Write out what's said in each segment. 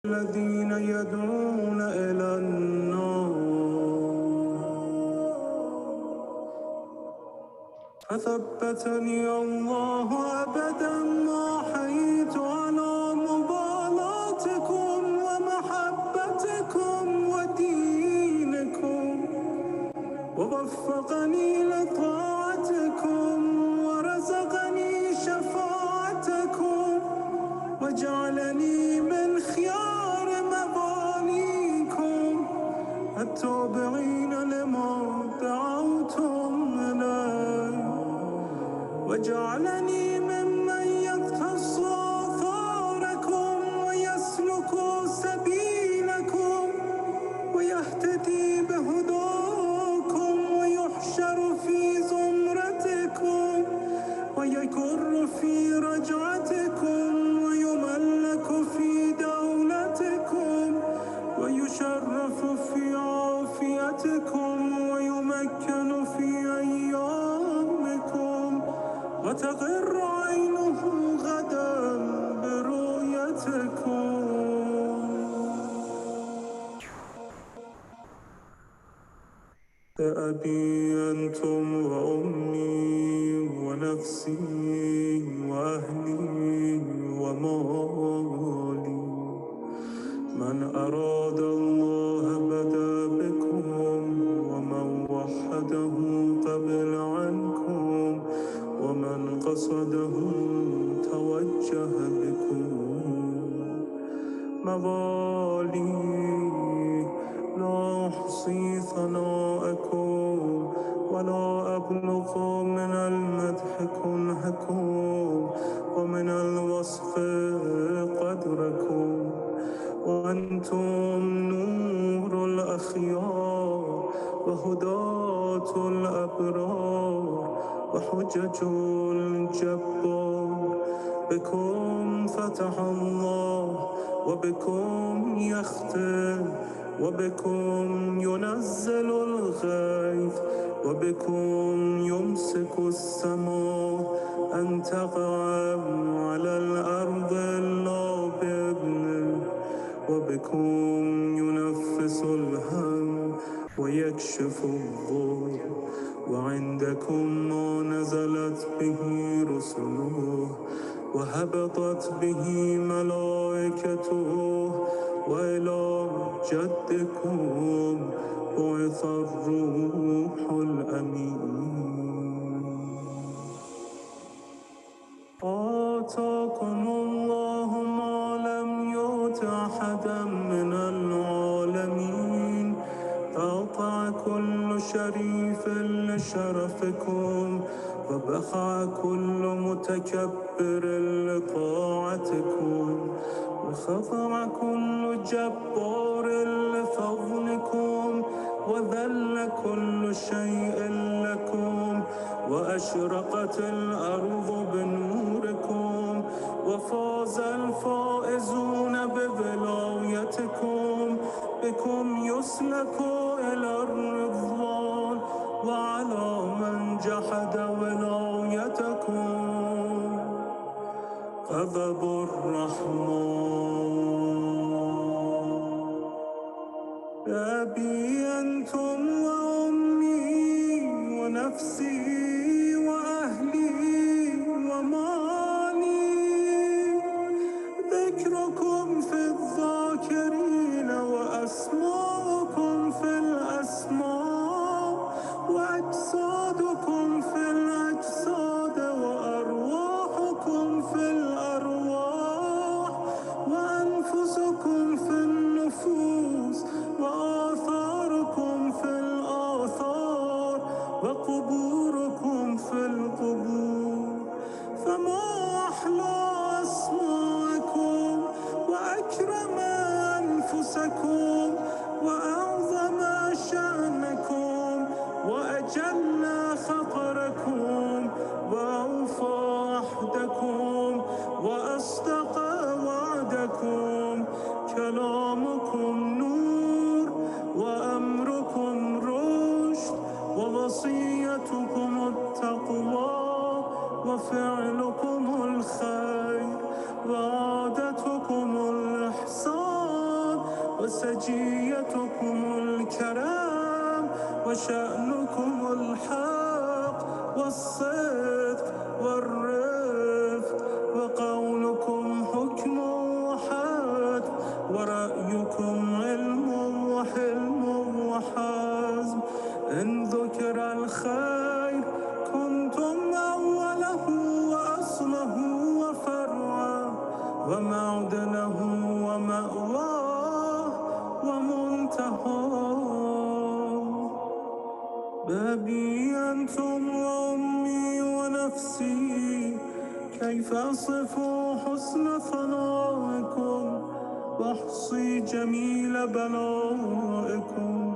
الذين يدعون إلى النار فثبتني الله أبدا ما حييت على مبالاتكم ومحبتكم ودينكم ووفقني لطاعتكم ورزقني شفاعتكم وجعلني من خيار مباليكم التابعين لما دعوتم إليه وجعلني ممن يقتص آثاركم ويسلك سبيلكم ويهتدي بهداكم ويحشر في زمرتكم ويكر في رجعتكم ويملك في دولتكم ويشرف في عافيتكم ويمكن في أيامكم وتغر عينه غدا برؤيتكم. أبي أنتم وأمي ونفسي وأهلي ومالي من أراد الله بدا بكم ومن وحده قبل عنكم ومن قصده توجه بكم موالي لا أحصي ثناءكم ولا أبلغ من المدح كنهكم ومن الوصف قدركم وأنتم نور الأخيار وهداة الأبرار وحجج الجبار بكم فتح الله وبكم يختم وبكم ينزل الغيث وبكم يمسك السماء أن تقع على الأرض إلا بإذنه وبكم ينفس الهم ويكشف الضر وعندكم ما نزلت به رسله وهبطت به ملائكته وإلى جدكم بعث الروح الأمين. آتاكم الله ما لم يؤت أحدا من العالمين فأطاع كل شريف لشرفكم وبخع كل متكبر لطاعتكم وخضع كل جبار لفضلكم وذل كل شيء لكم وأشرقت الأرض بنوركم وفاز الفائزون بولايتكم بكم يسلك إلى الرضوان وعلى من جحد ولايتكم غضب الرحمن. أبي أنتم وأمي ونفسي وأهلي ومالي ذكركم في الذاكرين وأسماءكم في الأسماء وأجسادكم في الأجساد وأرواحكم في الأرواح وأنفسكم في النفوس وآثاركم في الآثار وقبوركم في القبور فما أحلى أسماءكم وأكرم أنفسكم وأعظم شأنكم وأجل خطركم وأوفى عهدكم وأصدق وعدكم كلامكم نور وأمركم رشد ووصيتكم التقوى وفعلكم الخير وعادتكم الإحسان وسجيتكم الكرم وشأنكم الحق والصدق والرفق وقولكم حكم وحد ورأيكم علم وحلم وحزم إن ذكر الخير كنتم أوله وأصله وفرعه ومعدنه ومأواه ومنتهاه بأبي أنتم وأمي ونفسي كيف أصف حسن ثنائكم وأحصي جميل بلائكم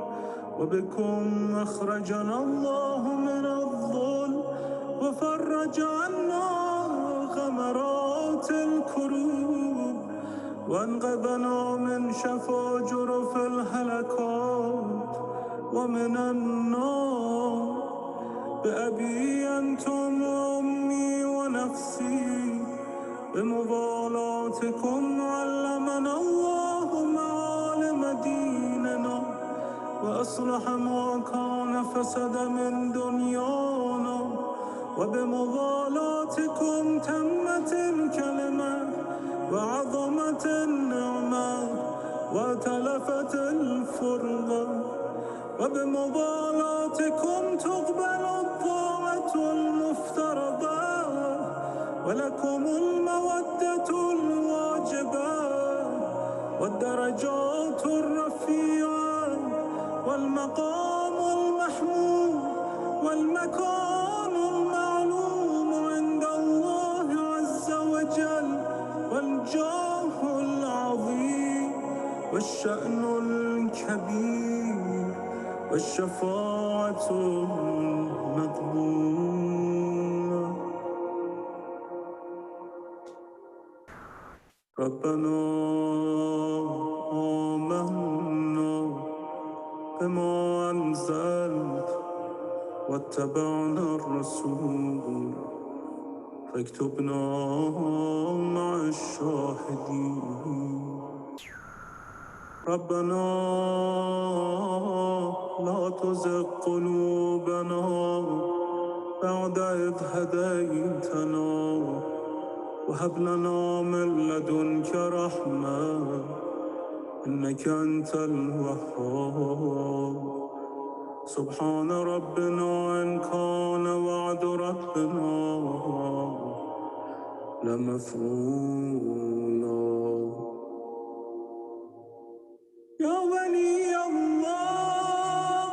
وبكم أخرجنا الله من الظلم وفرج عنا غمرات الكروب وانقذنا من شفا جرف الهلكات ومن النار بأبي أنتم وأمي ونفسي بمضالاتكم علمنا الله معالم ديننا وأصلح ما كان فسد من دنيانا وبمضالاتكم تمت الكلمة وعظمت النعمة وتلفت الفرقة وبمضالاتكم تقبل الطاعة المفترضة ولكم المودة الواجبة والدرجات الرفيعة والمقام المحمود والمكان المعلوم عند الله عز وجل والجاه العظيم والشأن الكبير والشفاعة المقبولة ربنا آمنا بما أنزلت واتبعنا الرسول فاكتبنا مع الشاهدين ربنا لا تزغ قلوبنا بعد إذ هديتنا وهب لنا من لدنك رحمة إنك أنت الوهاب سبحان ربنا إن كان وعد ربنا لمفعولا يا ولي الله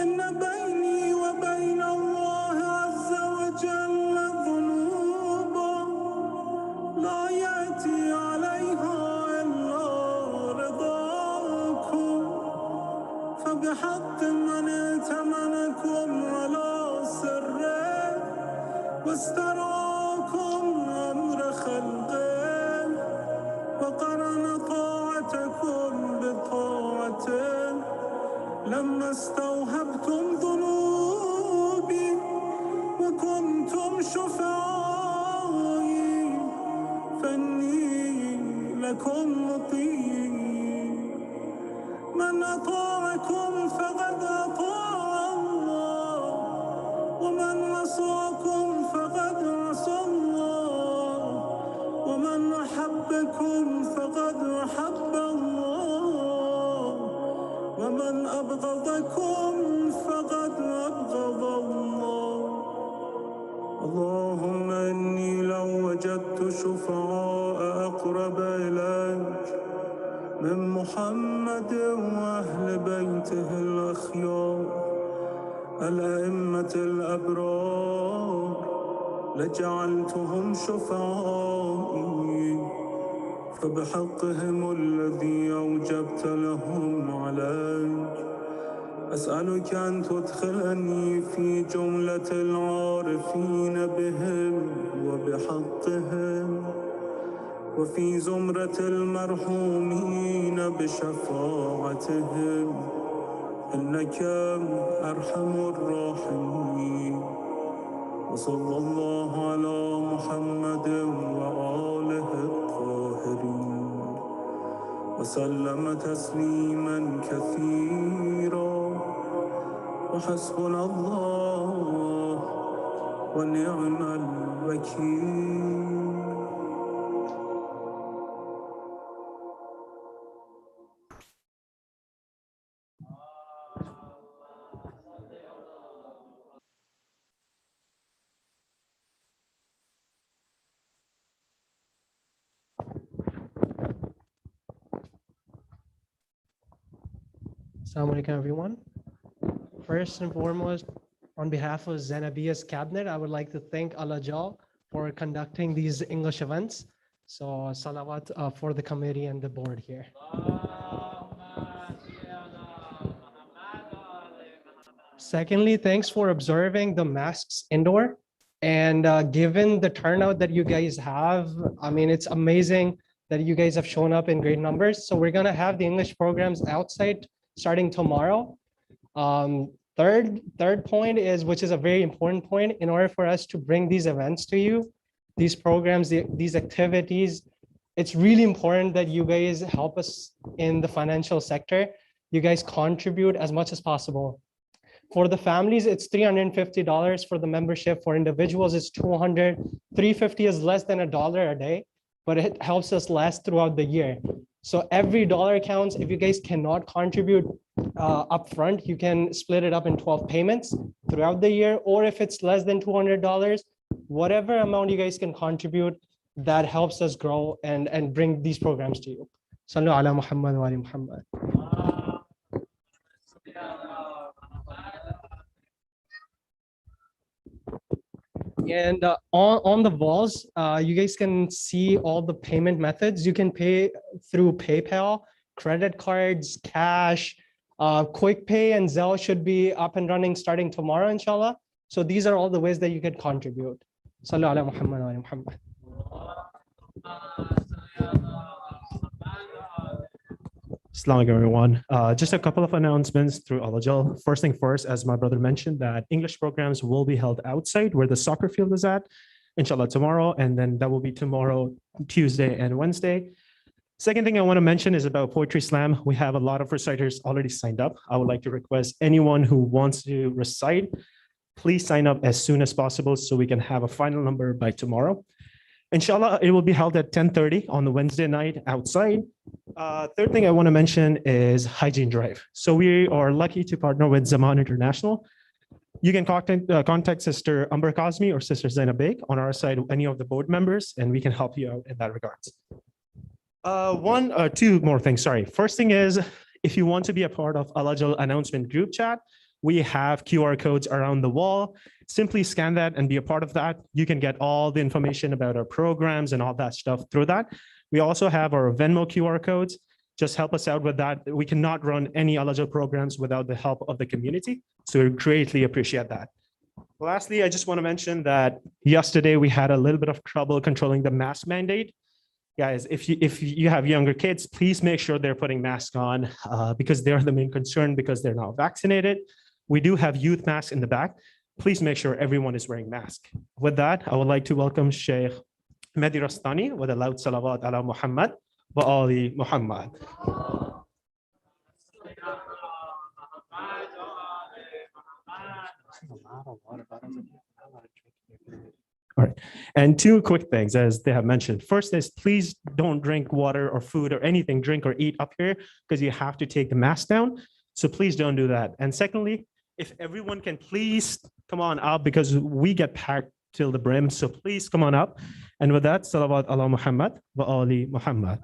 إن بيني وبين الله عز وجل ذنوبا لا يأتي عليها إلا رضاكم فبحق من ائتمنكم على سره واستراكم أمر خلقه وقرن طاعتكم بطاعته لما استوهبتم ذنوبي وكنتم شفعائي فإني لكم مطيع من أطاعكم فقد أطاع الله ومن عصاكم فقد عصى الله ومن أحبكم فقد أحب الله ومن أبغضكم فقد أبغض الله اللهم إني لو وجدت شفعاء أقرب إليك من محمد وأهل بيته الأخيار الأئمة الأبرار لجعلتهم شفعائي فبحقهم الذي أوجبت لهم عليك أسألك أن تدخلني في جملة العارفين بهم وبحقهم وفي زمرة المرحومين بشفاعتهم إنك أرحم الراحمين وصلى الله على محمد وآله الطاهرين وسلم تسليما كثيرا وحسبنا الله ونعم الوكيل. Assalamu alaikum, everyone. First and foremost, on behalf of Zanabia's cabinet, I would like to thank Allah Jal for conducting these English events. So salawat for the committee and the board here. Secondly, thanks for observing the masks indoor. And given the turnout that you guys have, I mean, it's amazing that you guys have shown up in great numbers. So we're gonna have the English programs outside starting tomorrow. Third point is, which is a very important point, in order for us to bring these events to you, these programs, these activities, it's really important that you guys help us in the financial sector. You guys contribute as much as possible. For the families, it's $350 for the membership. For individuals, it's $200. $350 is less than $1 a day, but it helps us last throughout the year. So every dollar counts. If you guys cannot contribute upfront, you can split it up in 12 payments throughout the year, or if it's less than $200, whatever amount you guys can contribute, that helps us grow and bring these programs to you. Sallu ala Muhammad wa ali Muhammad. And on the walls, you guys can see all the payment methods. You can pay through PayPal, credit cards, cash, Quick Pay and Zelle should be up and running starting tomorrow, inshallah. So these are all the ways that you could contribute. Sallu ala Muhammad wa ali Muhammad. Assalamu alaikum, everyone. Just a couple of announcements through Alajal. First thing first, as my brother mentioned, that English programs will be held outside where the soccer field is at, inshallah, tomorrow. And then that will be tomorrow, Tuesday and Wednesday. Second thing I want to mention is about Poetry Slam. We have a lot of reciters already signed up. I would like to request anyone who wants to recite, please sign up as soon as possible so we can have a final number by tomorrow. Inshallah, it will be held at 10:30 on the Wednesday night outside. Third thing I want to mention is Hygiene Drive. So we are lucky to partner with Zaman International. You can contact Sister Amber Kazmi or Sister Zainab Beg on our side, any of the board members, and we can help you out in that regards. Two more things, sorry. First thing is, if you want to be a part of Alajal announcement group chat, we have QR codes around the wall. Simply scan that and be a part of that. You can get all the information about our programs and all that stuff through that. We also have our Venmo QR codes. Just help us out with that. We cannot run any Alajal programs without the help of the community. So we greatly appreciate that. Lastly, I just want to mention that yesterday we had a little bit of trouble controlling the mask mandate. Guys, if you have younger kids, please make sure they're putting masks on because they're the main concern because they're not vaccinated. We do have youth masks in the back. Please make sure everyone is wearing masks. With that, I would like to welcome Sheikh Mehdi Rastani with a loud salawat ala Muhammad wa ali Muhammad. All right. And two quick things, as they have mentioned. First is please don't drink water or food or anything, drink or eat up here because you have to take the mask down. So please don't do that. And secondly, if everyone can please come on up because we get packed till the brim. So please come on up. And with that, salawat ala Muhammad wa ali Muhammad.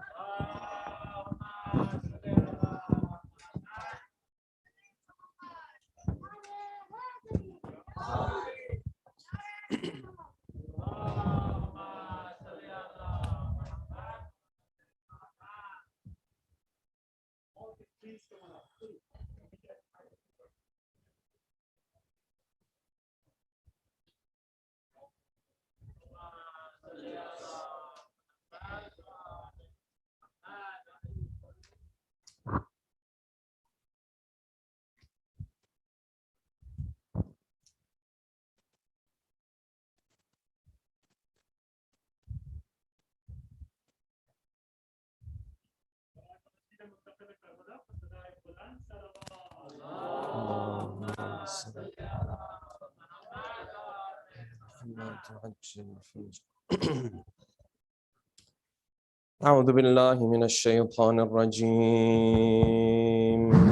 أعوذ بالله من الشيطان الرجيم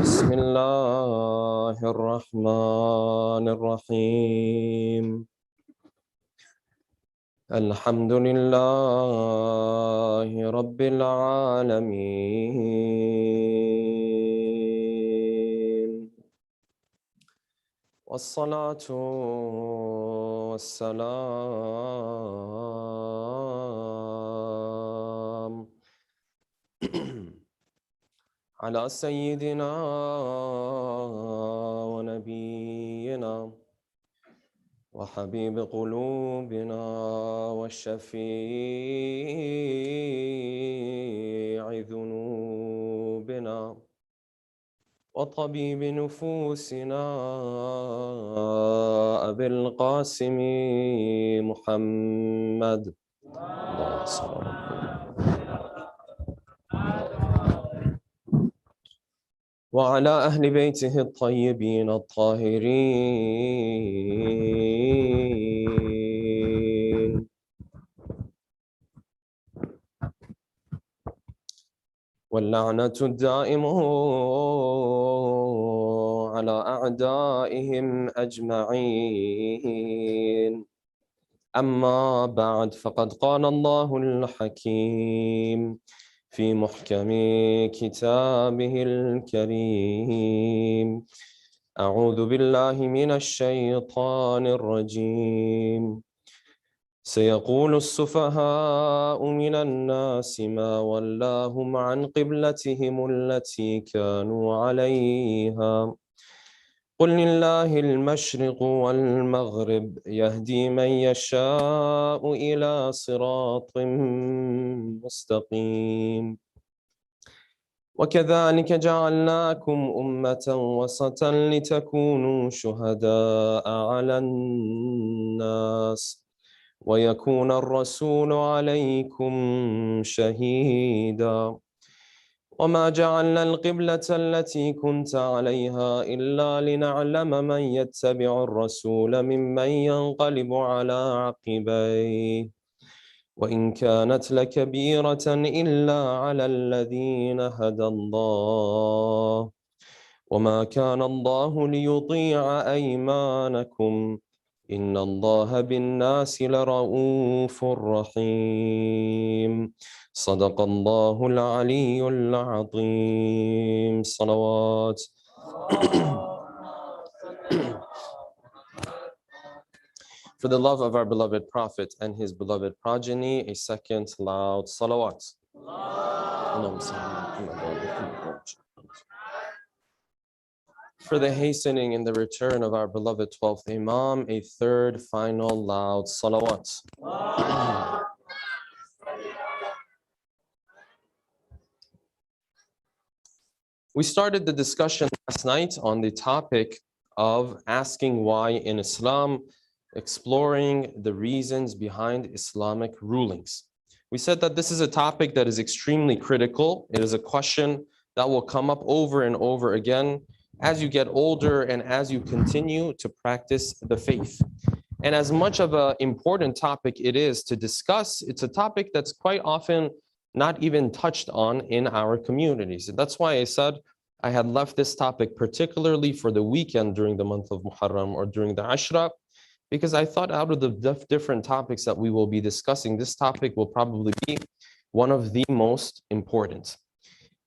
بسم الله الرحمن الرحيم الحمد لله رب العالمين والصلاة والسلام على سيدنا ونبينا وحبيب قلوبنا والشفيع ذنوبنا وطبيب نفوسنا أبي القاسم محمد اللهم صل وعلى أهل بيته الطيبين الطاهرين واللعنة الدائمة على أعدائهم أجمعين أما بعد فقد قال الله الحكيم في محكم كتابه الكريم أعوذ بالله من الشيطان الرجيم سيقول السفهاء من الناس ما ولاهم عن قبلتهم التي كانوا عليها قل لله المشرق والمغرب يهدي من يشاء إلى صراط مستقيم وكذلك جعلناكم أمة وسطا لتكونوا شهداء على الناس ويكون الرسول عليكم شهيدا وما جعلنا القبلة التي كنت عليها إلا لنعلم من يتبع الرسول ممن ينقلب على عقبيه وإن كانت لكبيرة إلا على الذين هدى الله وما كان الله ليضيع أيمانكم إن الله بالناس لرؤوف رحيم صدق الله العلي العظيم صلوات For the love of our beloved Prophet and his beloved progeny, a second loud salawat. For the hastening and the return of our beloved 12th Imam, a third final loud salawat. We started the discussion last night on the topic of asking why in Islam, exploring the reasons behind Islamic rulings. We said that this is a topic that is extremely critical. It is a question that will come up over and over again as you get older and as you continue to practice the faith. And as much of an important topic it is to discuss, it's a topic that's quite often not even touched on in our communities. And that's why I said I had left this topic particularly for the weekend during the month of Muharram or during the Ashra, because I thought out of the different topics that we will be discussing, this topic will probably be one of the most important.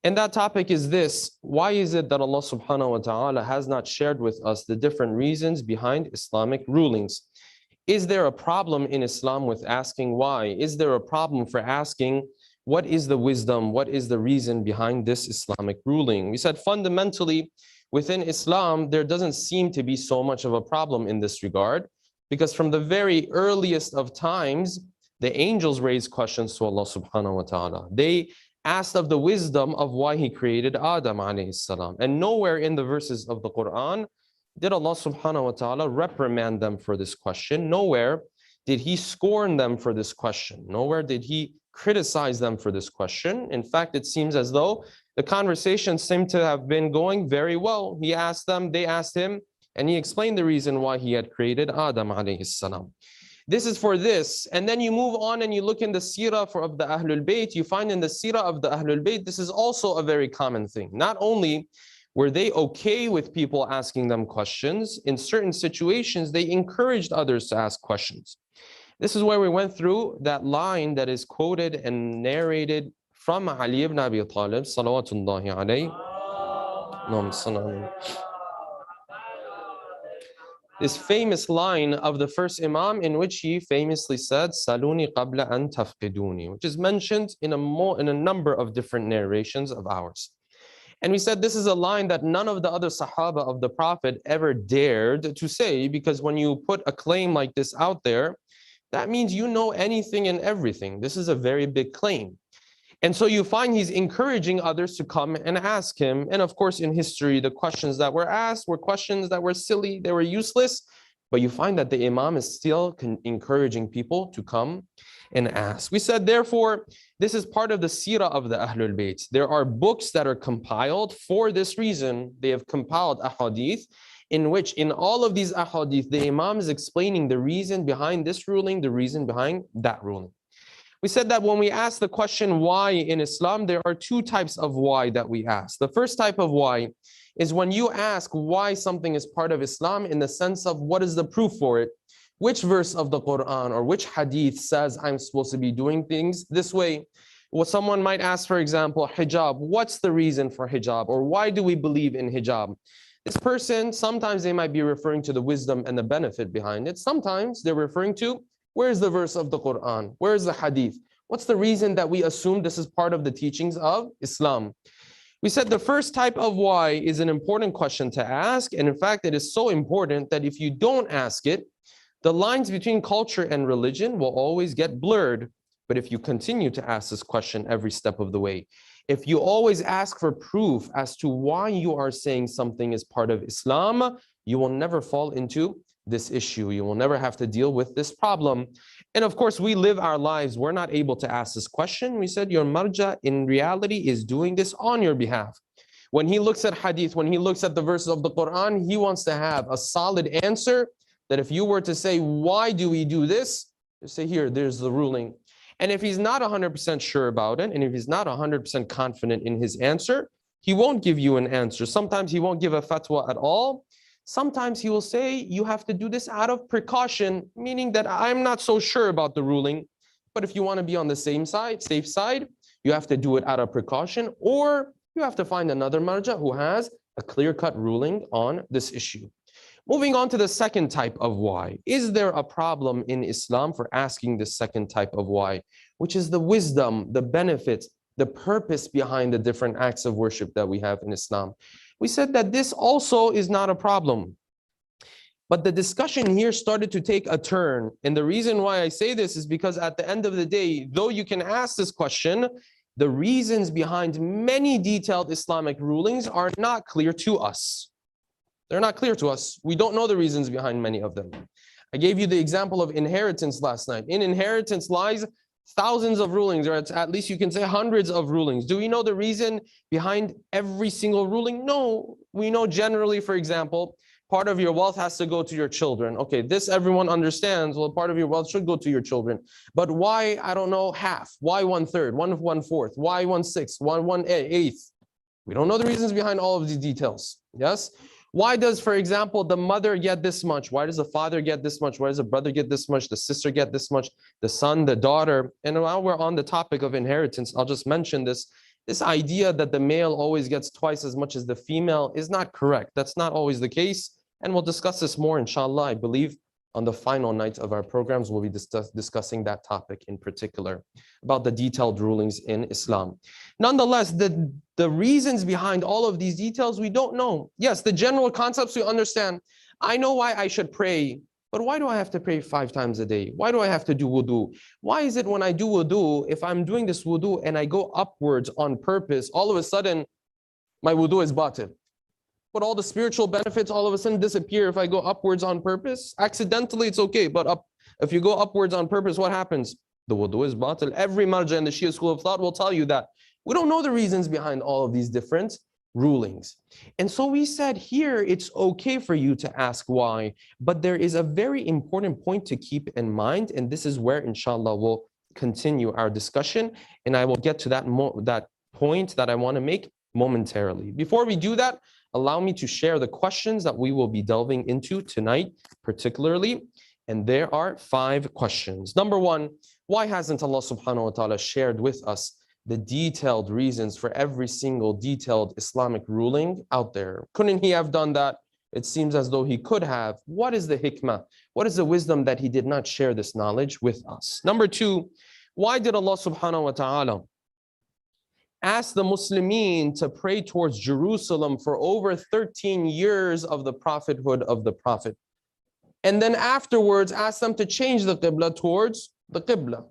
And that topic is this: why is it that Allah subhanahu wa ta'ala has not shared with us the different reasons behind Islamic rulings? Is there a problem in Islam with asking why? Is there a problem for asking what is the wisdom, what is the reason behind this Islamic ruling? We said fundamentally within Islam, there doesn't seem to be so much of a problem in this regard, because from the very earliest of times, the angels raised questions to Allah subhanahu wa ta'ala. They asked of the wisdom of why he created Adam alayhi salam. And nowhere in the verses of the Quran did Allah subhanahu wa ta'ala reprimand them for this question. Nowhere did he scorn them for this question. Nowhere did he criticize them for this question. In fact, it seems as though the conversation seemed to have been going very well. He asked them, they asked him, And he explained the reason why he had created Adam alayhi salam. This is for this. And then you move on and you look in the seerah of the Ahlul Bayt. You find in the seerah of the Ahlul Bayt, this is also a very common thing. Not only were they okay with people asking them questions, in certain situations, they encouraged others to ask questions. This is where we went through that line that is quoted and narrated from Ali ibn Abi Talib, salawatullahi alayhi. This famous line of the first Imam in which he famously said, Saluni qabla an tafqiduni, which is mentioned in a number of different narrations of ours. And we said this is a line that none of the other Sahaba of the Prophet ever dared to say, because when you put a claim like this out there, that means you know anything and everything. This is a very big claim. And so you find he's encouraging others to come and ask him. And of course, in history, the questions that were asked were questions that were silly, they were useless. But you find that the Imam is still encouraging people to come and ask. We said, therefore, this is part of the seerah of the Ahlul Bayt. There are books that are compiled for this reason. They have compiled ahadith, in which in all of these ahadith, the Imam is explaining the reason behind this ruling, the reason behind that ruling. We said that when we ask the question why in Islam, there are two types of why that we ask. The first type of why is when you ask why something is part of Islam in the sense of what is the proof for it? Which verse of the Quran or which hadith says I'm supposed to be doing things this way? Well, someone might ask, for example, hijab. What's the reason for hijab? Or why do we believe in hijab? This person, sometimes they might be referring to the wisdom and the benefit behind it. Sometimes they're referring to, where's the verse of the Quran? Where's the hadith? What's the reason that we assume this is part of the teachings of Islam? We said the first type of why is an important question to ask. And in fact, it is so important that if you don't ask it, the lines between culture and religion will always get blurred. But if you continue to ask this question every step of the way, if you always ask for proof as to why you are saying something is part of Islam, you will never fall into this issue. You will never have to deal with this problem. And of course, we live our lives. We're not able to ask this question. We said your marja in reality is doing this on your behalf. When he looks at hadith, when he looks at the verses of the Quran, he wants to have a solid answer that if you were to say, why do we do this? You say, here, there's the ruling. And if he's not 100% sure about it, and if he's not 100% confident in his answer, he won't give you an answer. Sometimes he won't give a fatwa at all. Sometimes he will say, you have to do this out of precaution, meaning that I'm not so sure about the ruling. But if you want to be on the same side, safe side, you have to do it out of precaution, or you have to find another marja who has a clear-cut ruling on this issue. Moving on to the second type of why. Is there a problem in Islam for asking the second type of why, which is the wisdom, the benefits, the purpose behind the different acts of worship that we have in Islam? We said that this also is not a problem. But the discussion here started to take a turn. And the reason why I say this is because at the end of the day, though you can ask this question, the reasons behind many detailed Islamic rulings are not clear to us. They're not clear to us. We don't know the reasons behind many of them. I gave you the example of inheritance last night. In inheritance lies thousands of rulings, or at least you can say hundreds of rulings. Do we know the reason behind every single ruling? No. We know generally, for example, part of your wealth has to go to your children. Okay, this everyone understands. Well, part of your wealth should go to your children. But why, I don't know, half? Why 1/3? 1/4? Why 1/6? Why 1/8? We don't know the reasons behind all of these details. Yes? Why does, for example, the mother get this much? Why does the father get this much? Why does the brother get this much? The sister get this much? The son, the daughter? And while we're on the topic of inheritance, I'll just mention this. This idea that the male always gets twice as much as the female is not correct. That's not always the case. And we'll discuss this more, inshallah. I believe on the final night of our programs, we'll be discussing that topic in particular, about the detailed rulings in Islam. Nonetheless, the reasons behind all of these details, we don't know. Yes, the general concepts we understand. I know why I should pray, but why do I have to pray 5 times a day? Why do I have to do wudu? Why is it when I do wudu, if I'm doing this wudu and I go upwards on purpose, all of a sudden my wudu is batil? But all the spiritual benefits all of a sudden disappear if I go upwards on purpose? Accidentally, it's okay, but if you go upwards on purpose, what happens? The wudu is batil. Every marja in the Shia school of thought will tell you that. We don't know the reasons behind all of these different rulings. And so we said here, it's okay for you to ask why, but there is a very important point to keep in mind. And this is where, inshallah, we'll continue our discussion. And I will get to that point that I want to make momentarily. Before we do that, allow me to share the questions that we will be delving into tonight, particularly. And there are 5 questions. Number 1, why hasn't Allah subhanahu wa ta'ala shared with us the detailed reasons for every single detailed Islamic ruling out there? Couldn't he have done that? It seems as though he could have. What is the hikmah? What is the wisdom that he did not share this knowledge with us? Number 2, why did Allah subhanahu wa ta'ala ask the Muslimin to pray towards Jerusalem for over 13 years of the prophethood of the Prophet? And then afterwards ask them to change the Qibla towards the Qibla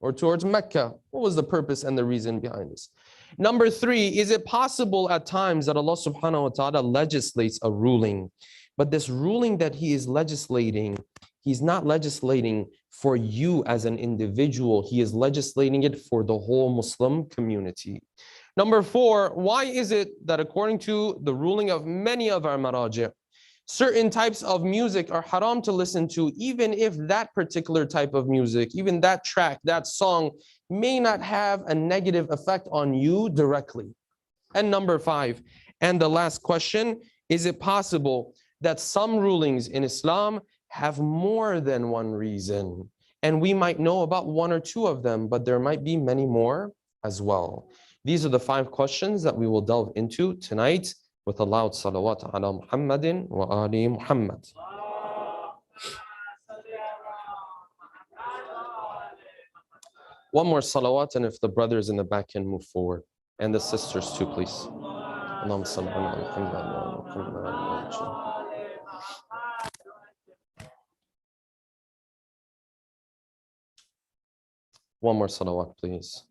or towards Mecca. What was the purpose and the reason behind this? Number 3, is it possible at times that Allah subhanahu wa ta'ala legislates a ruling, but this ruling that he is legislating, he's not legislating for you as an individual, he is legislating it for the whole Muslim community? Number 4, why is it that according to the ruling of many of our maraji', certain types of music are haram to listen to, even if that particular type of music, even that track, that song, may not have a negative effect on you directly? And number 5, and the last question, is it possible that some rulings in Islam have more than one reason? And we might know about 1 or 2 of them, but there might be many more as well. These are the 5 questions that we will delve into tonight, with a loud salawat ala Muhammadin wa ali Muhammad. One more salawat, and if the brothers in the back can move forward, and the sisters too, please. Allahumma salli ala Muhammad wa Muhammad. One more salawat, please.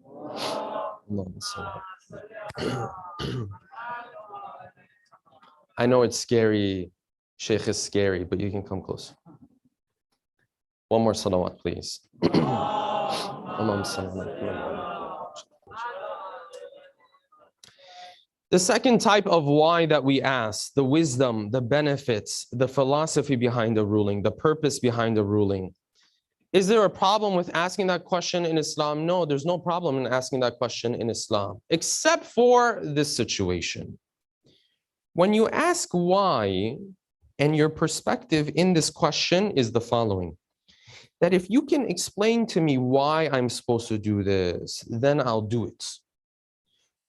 Allahumma salli. I know it's scary, Sheikh is scary, but you can come close. One more salawat, please. The second type of why that we ask, the wisdom, the benefits, the philosophy behind the ruling, the purpose behind the ruling. Is there a problem with asking that question in Islam? No, there's no problem in asking that question in Islam, except for this situation. When you ask why, and your perspective in this question is the following, that if you can explain to me why I'm supposed to do this, then I'll do it.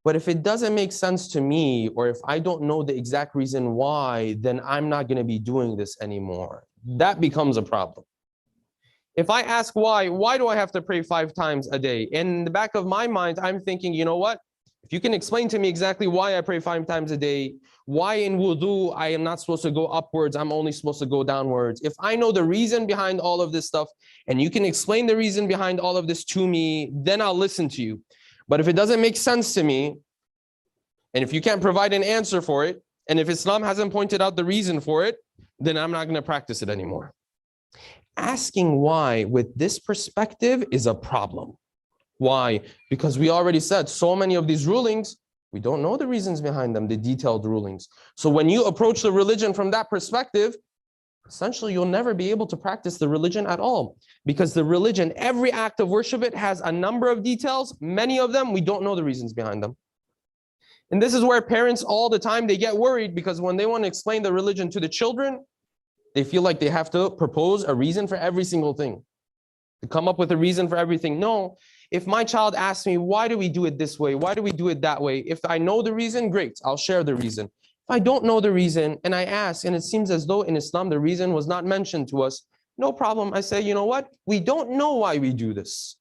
But if it doesn't make sense to me, or if I don't know the exact reason why, then I'm not going to be doing this anymore. That becomes a problem. If I ask why do I have to pray 5 times a day? In the back of my mind, I'm thinking, you know what? If you can explain to me exactly why I pray 5 times a day, why in wudu I am not supposed to go upwards, I'm only supposed to go downwards. If I know the reason behind all of this stuff, and you can explain the reason behind all of this to me, then I'll listen to you. But if it doesn't make sense to me, and if you can't provide an answer for it, and if Islam hasn't pointed out the reason for it, then I'm not going to practice it anymore. Asking why with this perspective is a problem. Why? Because we already said so many of these rulings, we don't know the reasons behind them, the detailed rulings. So when you approach the religion from that perspective, essentially you'll never be able to practice the religion at all. Because the religion, every act of worship, it has a number of details. Many of them, we don't know the reasons behind them. And this is where parents all the time, they get worried, because when they want to explain the religion to the children, they feel like they have to propose a reason for every single thing, to come up with a reason for everything. No. If my child asks me, why do we do it this way? Why do we do it that way? If I know the reason, great, I'll share the reason. If I don't know the reason and I ask, and it seems as though in Islam the reason was not mentioned to us, no problem. I say, you know what? We don't know why we do this.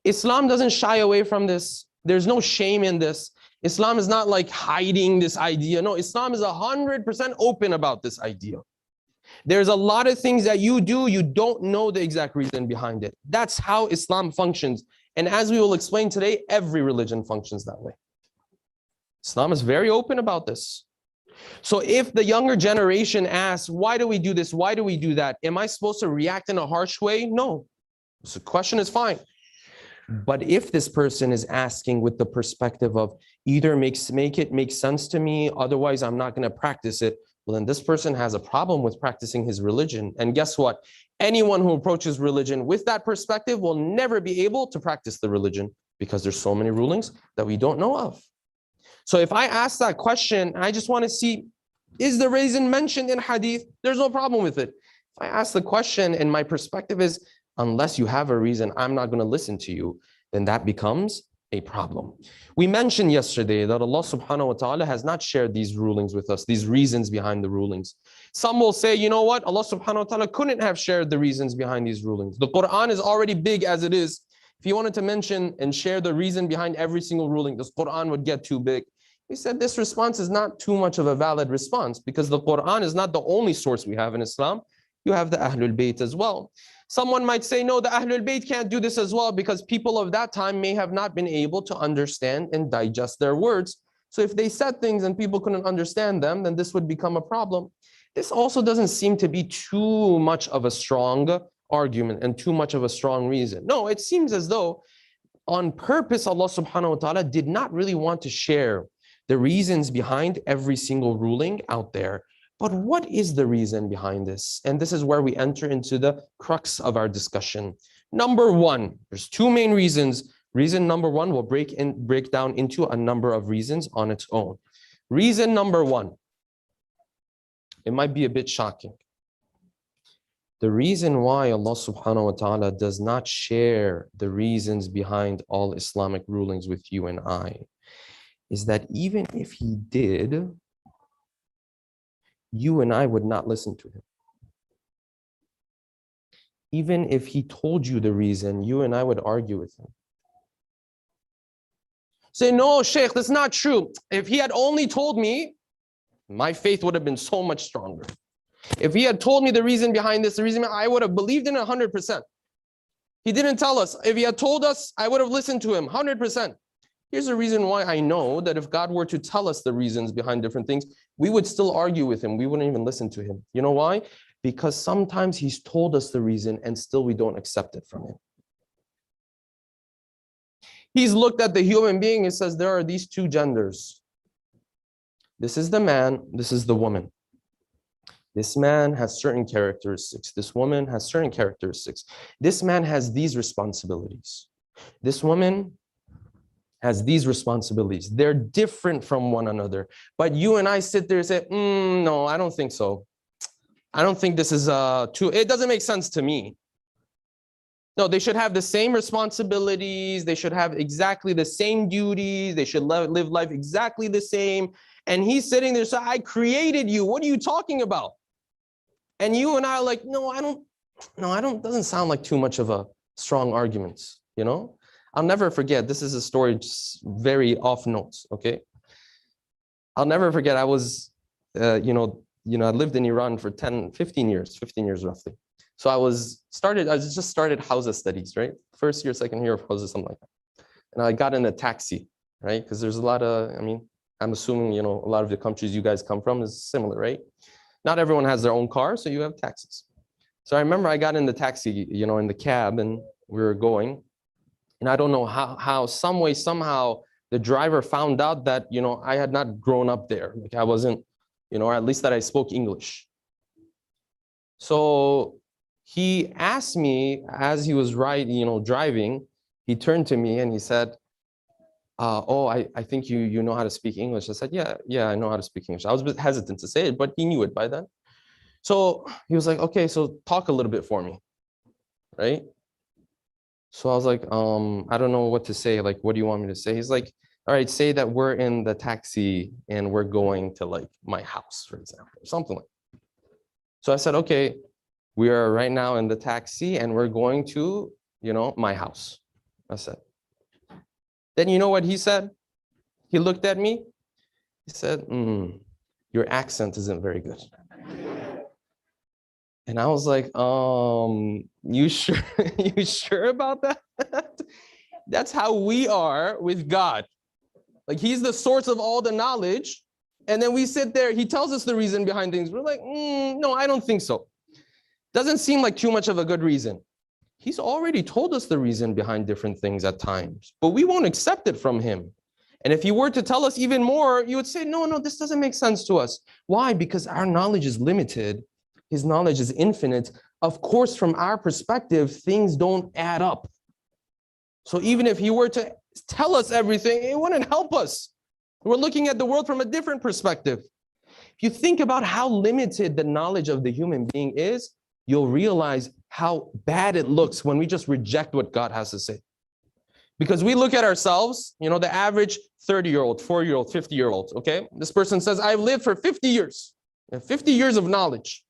Islam doesn't shy away from this. There's no shame in this. Islam is not like hiding this idea. No, Islam is 100% open about this idea. There's a lot of things that you do, you don't know the exact reason behind it. That's how Islam functions. And as we will explain today, every religion functions that way. Islam is very open about this. So if the younger generation asks, why do we do this? Why do we do that? Am I supposed to react in a harsh way? No. So the question is fine. But if this person is asking with the perspective of either make it make sense to me, otherwise I'm not going to practice it, well, then this person has a problem with practicing his religion. And guess what? Anyone who approaches religion with that perspective will never be able to practice the religion because there's so many rulings that we don't know of. So if I ask that question, I just want to see, is the reason mentioned in hadith? There's no problem with it. If I ask the question and my perspective is, unless you have a reason, I'm not going to listen to you, then that becomes a problem. We mentioned yesterday that Allah subhanahu wa ta'ala has not shared these rulings with us, these reasons behind the rulings. Some will say, you know what? Allah subhanahu wa ta'ala couldn't have shared the reasons behind these rulings. The Quran is already big as it is. If he wanted to mention and share the reason behind every single ruling, this Quran would get too big. We said this response is not too much of a valid response because the Quran is not the only source we have in Islam. You have the Ahlul Bayt as well. Someone might say, no, the Ahlul Bayt can't do this as well because people of that time may have not been able to understand and digest their words. So if they said things and people couldn't understand them, then this would become a problem. This also doesn't seem to be too much of a strong argument and too much of a strong reason. No, it seems as though on purpose, Allah subhanahu wa ta'ala did not really want to share the reasons behind every single ruling out there. But what is the reason behind this? And this is where we enter into the crux of our discussion. Number one, there's two main reasons. Reason number one will break down into a number of reasons on its own. Reason number one, it might be a bit shocking. The reason why Allah subhanahu wa ta'ala does not share the reasons behind all Islamic rulings with you and I is that even if he did, you and I would not listen to him. Even if he told you the reason, you and I would argue with him. Say, no, Sheikh, that's not true. If he had only told me, my faith would have been so much stronger. If he had told me the reason behind this, the reason I would have believed in it 100%. He didn't tell us. If he had told us, I would have listened to him 100%. Here's the reason why I know that if God were to tell us the reasons behind different things, we would still argue with him. We wouldn't even listen to him. You know why? Because sometimes he's told us the reason and still we don't accept it from him. He's looked at the human being and says, there are these two genders. This is the man, this is the woman. This man has certain characteristics. This woman has certain characteristics. This man has these responsibilities. This woman has these responsibilities. They're different from one another. But you and I sit there and say, no, I don't think so. I don't think this is too, it doesn't make sense to me. No, they should have the same responsibilities. They should have exactly the same duties. They should live life exactly the same. And he's sitting there saying, I created you. What are you talking about? And you and I are like, no, I don't, doesn't sound like too much of a strong argument, you know? I'll never forget, this is a story just very off notes, okay? I'll never forget, I was, I lived in Iran for 15 years roughly. So I just started Hausa studies, right? First year, second year of Hausa, something like that. And I got in a taxi, right? Because there's a lot of, I'm assuming, a lot of the countries you guys come from is similar, right? Not everyone has their own car, so you have taxis. So I remember I got in the taxi, in the cab, and we were going. And I don't know how some way, somehow, the driver found out that, I had not grown up there. Like I wasn't, or at least that I spoke English. So he asked me as he was driving, he turned to me and he said, I think you know how to speak English. I said, yeah, I know how to speak English. I was a bit hesitant to say it, but he knew it by then. So he was like, okay, so talk a little bit for me, right? So I was like, I don't know what to say. Like, what do you want me to say? He's like, all right, say that we're in the taxi and we're going to like my house, for example, or something like that. So I said, okay, we are right now in the taxi and we're going to, my house. I said. Then you know what he said? He looked at me. He said, your accent isn't very good. And I was like, you sure? You sure about that? That's how we are with God. Like he's the source of all the knowledge. And then we sit there, he tells us the reason behind things. We're like, no, I don't think so. Doesn't seem like too much of a good reason. He's already told us the reason behind different things at times, but we won't accept it from him. And if he were to tell us even more, you would say, no, this doesn't make sense to us. Why? Because our knowledge is limited. His knowledge is infinite. Of course, from our perspective, things don't add up. So even if he were to tell us everything, it wouldn't help us. We're looking at the world from a different perspective. If you think about how limited the knowledge of the human being is, you'll realize how bad it looks when we just reject what God has to say. Because we look at ourselves, the average 30-year-old, 40-year-old, 50-year-old, okay? This person says, I've lived for 50 years, 50 years of knowledge.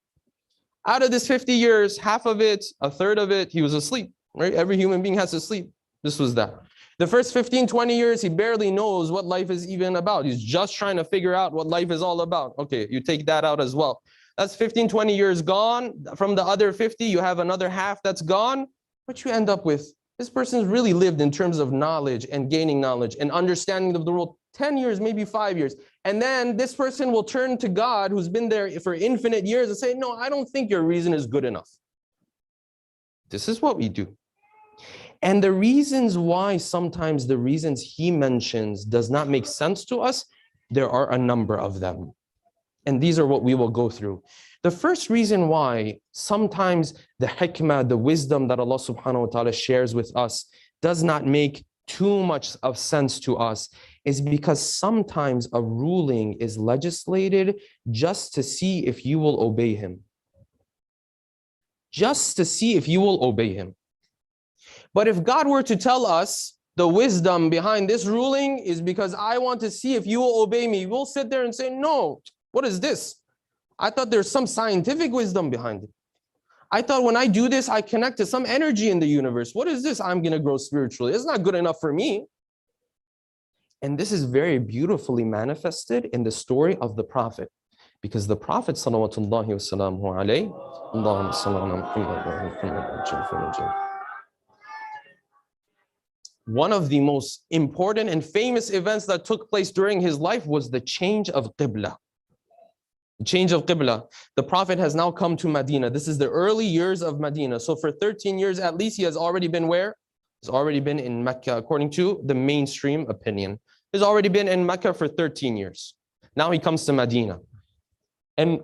Out of this 50 years, half of it, a third of it, he was asleep, right? Every human being has to sleep. This was that. The first 15, 20 years, he barely knows what life is even about. He's just trying to figure out what life is all about. Okay, you take that out as well. That's 15, 20 years gone. From the other 50, you have another half that's gone. What you end up with, this person's really lived in terms of knowledge and gaining knowledge and understanding of the world 10 years, maybe 5 years. And then this person will turn to God, who's been there for infinite years, and say, no, I don't think your reason is good enough. This is what we do. And the reasons why sometimes the reasons he mentions does not make sense to us, there are a number of them. And these are what we will go through. The first reason why sometimes the hikmah, the wisdom that Allah subhanahu wa ta'ala shares with us does not make too much of sense to us is because sometimes a ruling is legislated just to see if you will obey him. Just to see if you will obey him. But if God were to tell us the wisdom behind this ruling is because I want to see if you will obey me, we'll sit there and say, no, what is this? I thought there's some scientific wisdom behind it. I thought when I do this, I connect to some energy in the universe. What is this? I'm going to grow spiritually. It's not good enough for me. And this is very beautifully manifested in the story of the Prophet. Because the Prophet sallallahu alayhi wa sallam, one of the most important and famous events that took place during his life was the change of Qibla. The change of Qibla. The Prophet has now come to Medina. This is the early years of Medina. So for 13 years at least, he has already been where? He's already been in Mecca, according to the mainstream opinion. He's already been in Mecca for 13 years. Now he comes to Medina. And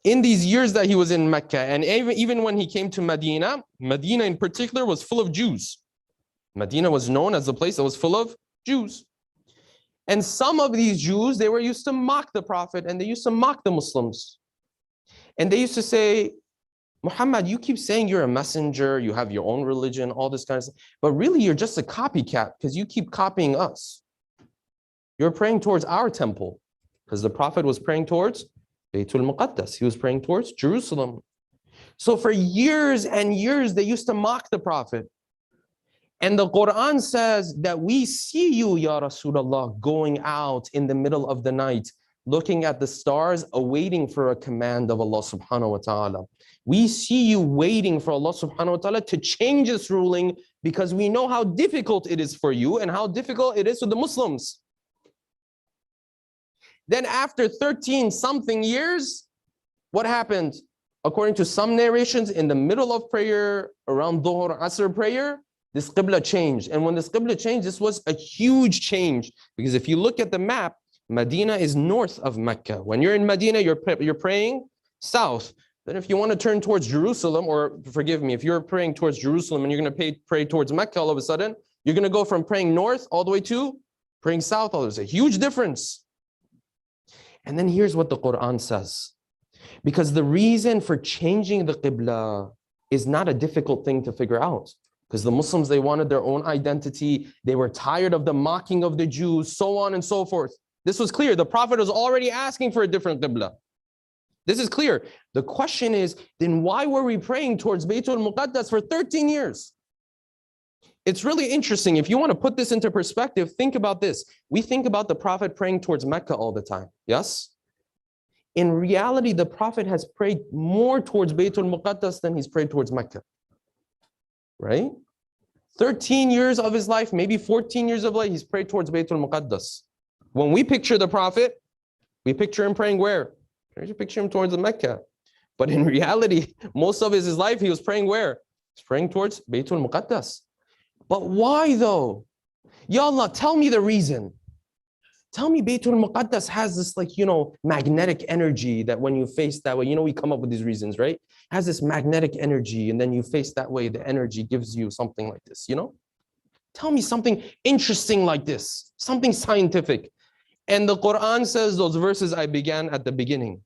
in these years that he was in Mecca, and even when he came to Medina, Medina in particular was full of Jews. Medina was known as a place that was full of Jews. And some of these Jews, they were used to mock the Prophet and they used to mock the Muslims. And they used to say, Muhammad, you keep saying you're a messenger, you have your own religion, all this kind of stuff, but really you're just a copycat because you keep copying us. You're praying towards our temple because the Prophet was praying towards Baytul Muqaddas. He was praying towards Jerusalem. So for years and years, they used to mock the Prophet. And the Quran says that we see you, Ya Rasulullah, going out in the middle of the night, looking at the stars, awaiting for a command of Allah subhanahu wa ta'ala. We see you waiting for Allah subhanahu wa ta'ala to change this ruling because we know how difficult it is for you and how difficult it is for the Muslims. Then after 13 something years, what happened? According to some narrations, in the middle of prayer, around Dhuhr, Asr prayer, this Qibla changed. And when this Qibla changed, this was a huge change. Because if you look at the map, Medina is north of Mecca. When you're in Medina, you're praying south. Then if you want to turn towards Jerusalem, or forgive me, if you're praying towards Jerusalem and you're going to pray towards Mecca all of a sudden, you're going to go from praying north all the way to praying south. There's a huge difference. And then here's what the Quran says. Because the reason for changing the Qibla is not a difficult thing to figure out. Because the Muslims, they wanted their own identity. They were tired of the mocking of the Jews, so on and so forth. This was clear. The Prophet was already asking for a different Qibla. This is clear. The question is, then why were we praying towards Baytul Muqaddas for 13 years? It's really interesting. If you want to put this into perspective, think about this. We think about the Prophet praying towards Mecca all the time. Yes? In reality, the Prophet has prayed more towards Baytul Muqaddas than he's prayed towards Mecca. Right? 13 years of his life, maybe 14 years of life, he's prayed towards Baytul Muqaddas. When we picture the Prophet, we picture him praying where? We picture him towards Mecca. But in reality, most of his life, he was praying where? He's praying towards Baytul Muqaddas. But why though? Ya Allah, tell me the reason. Tell me Baytul Muqaddas has this magnetic energy that when you face that way, we come up with these reasons, right? Has this magnetic energy, and then you face that way, the energy gives you something like this, Tell me something interesting like this, something scientific. And the Quran says those verses I began at the beginning.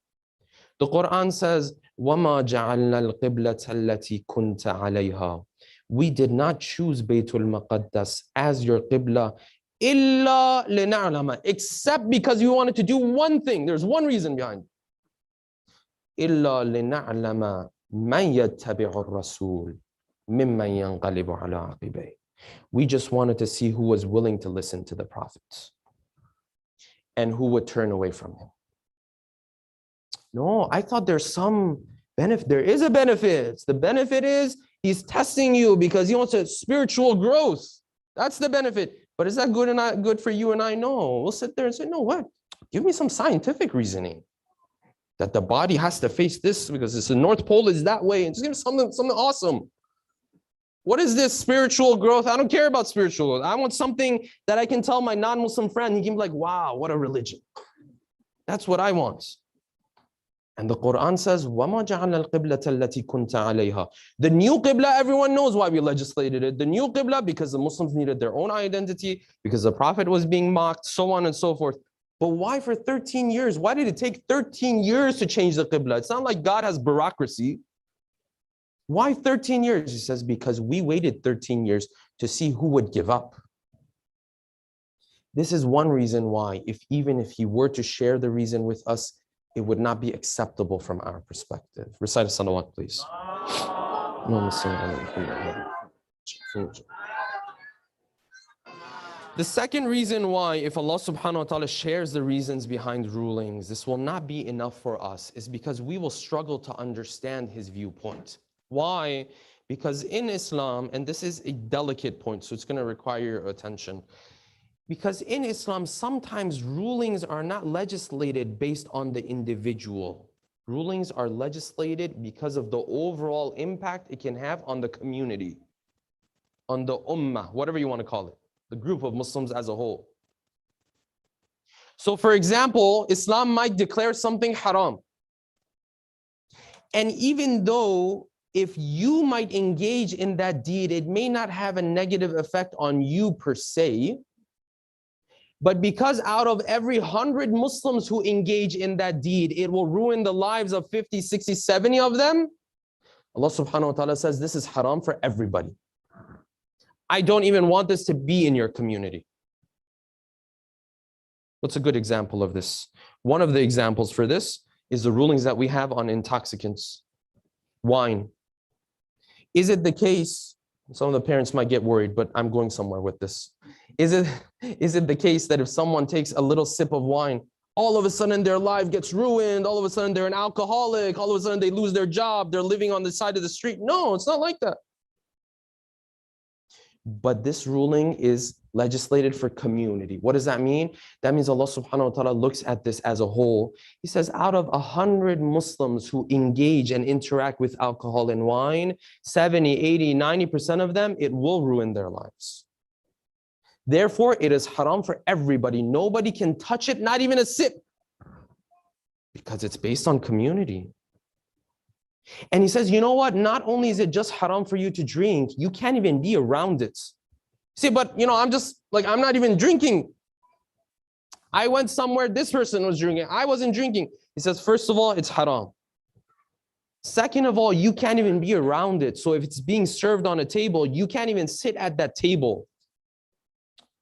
The Quran says, وَمَا جَعَلْنَا الْقِبْلَةَ الَّتِي كُنْتَ عَلَيْهَا. We did not choose Baytul Muqaddas as your Qibla إِلَّا لِنَعْلَمَ, except because we wanted to do one thing. There's one reason behind it. إِلَّا لِنَعْلَمَ مَنْ يَتَّبِعُ الرَّسُولِ مِمَّنْ يَنْقَلِبُ عَلَىٰ عَقِبَيْهِ. We just wanted to see who was willing to listen to the prophets and who would turn away from him. No, I thought there's some benefit. There is a benefit. The benefit is he's testing you because he wants a spiritual growth. That's the benefit. But is that good for you and I? No. We'll sit there and say, no, what? Give me some scientific reasoning. That the body has to face this because the North Pole is that way. And just give me something awesome. What is this spiritual growth? I don't care about spiritual growth. I want something that I can tell my non-Muslim friend. He can be like, wow, what a religion. That's what I want. And the Quran says, وَمَا جَعَلْنَا الْقِبْلَةَ الَّتِي كُنْتَ عَلَيْهَا. The new Qibla, everyone knows why we legislated it. The new Qibla, because the Muslims needed their own identity, because the Prophet was being mocked, so on and so forth. But why for 13 years? Why did it take 13 years to change the Qibla? It's not like God has bureaucracy. Why 13 years? He says, because we waited 13 years to see who would give up. This is one reason why, even if he were to share the reason with us, it would not be acceptable from our perspective. Recite a salawat, please. The second reason why, if Allah subhanahu wa ta'ala shares the reasons behind rulings, this will not be enough for us, is because we will struggle to understand his viewpoint. Why? Because in Islam, and this is a delicate point, so it's going to require your attention. Because in Islam, sometimes rulings are not legislated based on the individual. Rulings are legislated because of the overall impact it can have on the community, on the ummah, whatever you want to call it, the group of Muslims as a whole. So for example, Islam might declare something haram. And even though if you might engage in that deed, it may not have a negative effect on you per se, but because out of every 100 Muslims who engage in that deed, it will ruin the lives of 50, 60, 70 of them, Allah subhanahu wa ta'ala says this is haram for everybody. I don't even want this to be in your community. What's a good example of this? One of the examples for this is the rulings that we have on intoxicants, wine. Is it the case, some of the parents might get worried, but I'm going somewhere with this. Is it the case that if someone takes a little sip of wine, all of a sudden their life gets ruined, all of a sudden they're an alcoholic, all of a sudden they lose their job, they're living on the side of the street? No, it's not like that. But this ruling is legislated for community. What does that mean? That means Allah subhanahu wa ta'ala looks at this as a whole. He says out of 100 Muslims who engage and interact with alcohol and wine, 70, 80, 90% of them, it will ruin their lives. Therefore, it is haram for everybody. Nobody can touch it, not even a sip, because it's based on community. And he says, you know what? Not only is it just haram for you to drink, you can't even be around it. See, but I'm not even drinking. I went somewhere, this person was drinking. I wasn't drinking. He says, first of all, it's haram. Second of all, you can't even be around it. So if it's being served on a table, you can't even sit at that table.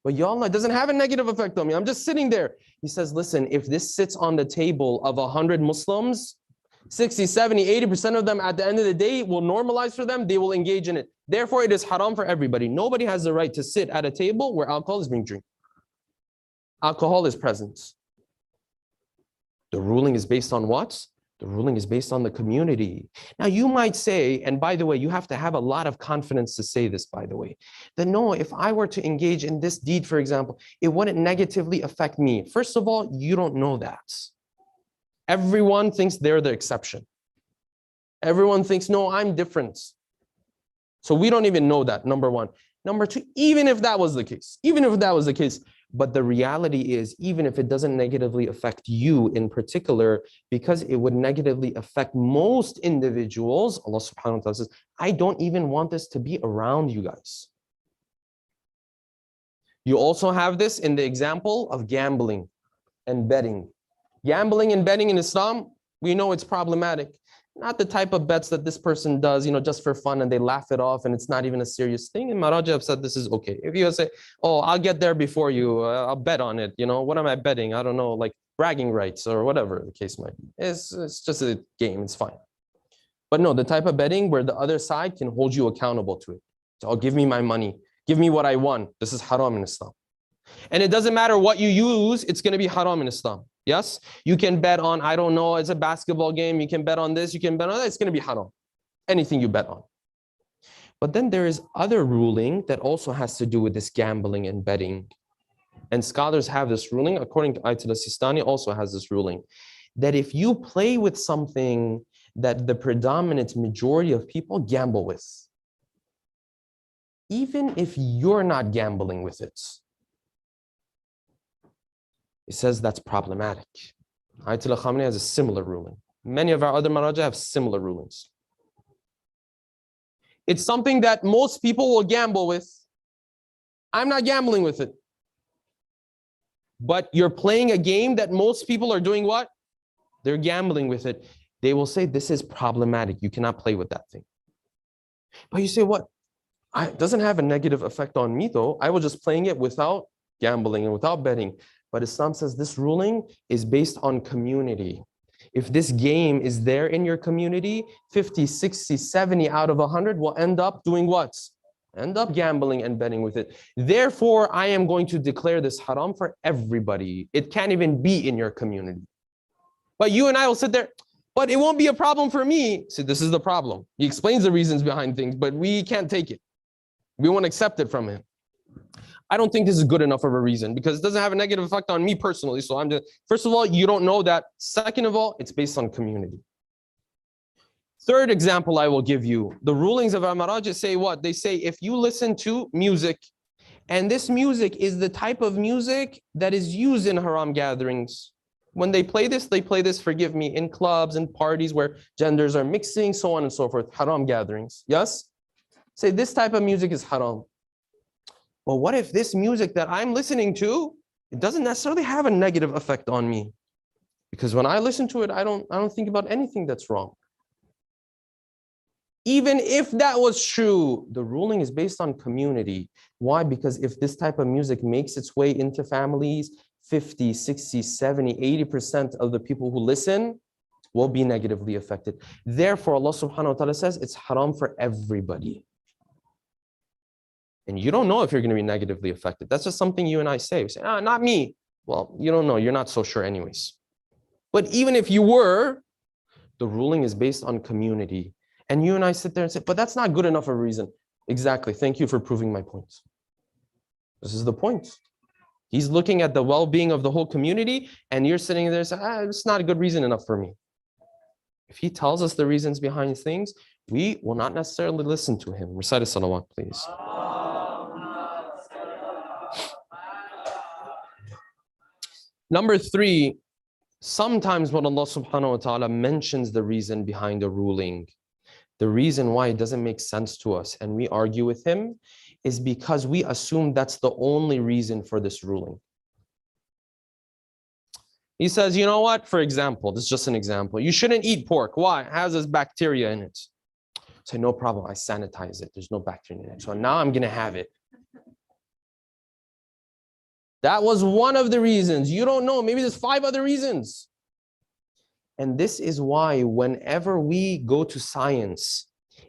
But ya Allah, it doesn't have a negative effect on me. I'm just sitting there. He says, listen, if this sits on the table of 100 Muslims, 60, 70, 80% of them at the end of the day will normalize for them. They will engage in it. Therefore, it is haram for everybody. Nobody has the right to sit at a table where alcohol is being drank. Alcohol is present. The ruling is based on what? The ruling is based on the community. Now you might say, and by the way, you have to have a lot of confidence to say this, by the way, that no, if I were to engage in this deed, for example, it wouldn't negatively affect me. First of all, you don't know that. Everyone thinks they're the exception. Everyone thinks, no, I'm different. So we don't even know that, number one. Number two, even if that was the case, but the reality is, even if it doesn't negatively affect you in particular, because it would negatively affect most individuals, Allah subhanahu wa ta'ala says, I don't even want this to be around you guys. You also have this in the example of gambling and betting. Gambling and betting in Islam, we know it's problematic. Not the type of bets that this person does, just for fun and they laugh it off and it's not even a serious thing. And Maraja have said this is okay. If you say, oh, I'll get there before you, I'll bet on it. What am I betting? I don't know, like bragging rights or whatever the case might be. It's just a game, it's fine. But no, the type of betting where the other side can hold you accountable to it. So, give me my money. Give me what I won. This is haram in Islam. And it doesn't matter what you use, it's going to be haram in Islam. Yes? You can bet on, I don't know, it's a basketball game. You can bet on this, you can bet on that. It's going to be haram. Anything you bet on. But then there is other ruling that also has to do with this gambling and betting. And scholars have this ruling, according to Ayatul Sistani also has this ruling, that if you play with something that the predominant majority of people gamble with, even if you're not gambling with it, it says that's problematic. Ayatollah Khamenei has a similar ruling. Many of our other maraja have similar rulings. It's something that most people will gamble with. I'm not gambling with it. But you're playing a game that most people are doing what? They're gambling with it. They will say this is problematic. You cannot play with that thing. But you say what? It doesn't have a negative effect on me though. I was just playing it without gambling and without betting. But Islam says this ruling is based on community. If this game is there in your community, 50, 60, 70 out of 100 will end up doing what? End up gambling and betting with it. Therefore, I am going to declare this haram for everybody. It can't even be in your community. But you and I will sit there, but it won't be a problem for me. So this is the problem. He explains the reasons behind things, but we can't take it. We won't accept it from him. I don't think this is good enough of a reason because it doesn't have a negative effect on me personally. So I'm just, first of all, you don't know that. Second of all, it's based on community. Third example I will give you, the rulings of our marajah say what? They say if you listen to music, and this music is the type of music that is used in haram gatherings. When they play this, forgive me, in clubs and parties where genders are mixing, so on and so forth, haram gatherings. Yes? Say this type of music is haram. But what if this music that I'm listening to, it doesn't necessarily have a negative effect on me? Because when I listen to it, I don't think about anything that's wrong. Even if that was true, the ruling is based on community. Why? Because if this type of music makes its way into families, 50, 60, 70, 80% of the people who listen will be negatively affected. Therefore, Allah subhanahu wa ta'ala says it's haram for everybody. And you don't know if you're going to be negatively affected. That's just something you and I say. We say, not me. Well, you don't know. You're not so sure anyways. But even if you were, the ruling is based on community. And you and I sit there and say, but that's not good enough of a reason. Exactly. Thank you for proving my point. This is the point. He's looking at the well-being of the whole community, and you're sitting there saying, it's not a good reason enough for me. If he tells us the reasons behind things, we will not necessarily listen to him. Recite a salawat, please. Number 3, sometimes when Allah subhanahu wa ta'ala mentions the reason behind a ruling, the reason why it doesn't make sense to us and we argue with him is because we assume that's the only reason for this ruling. He says, you know what? For example, this is just an example. You shouldn't eat pork. Why? It has this bacteria in it. Say, no problem. I sanitize it. There's no bacteria in it. So now I'm going to have it. That was one of the reasons. You don't know. Maybe there's 5 other reasons. And this is why whenever we go to science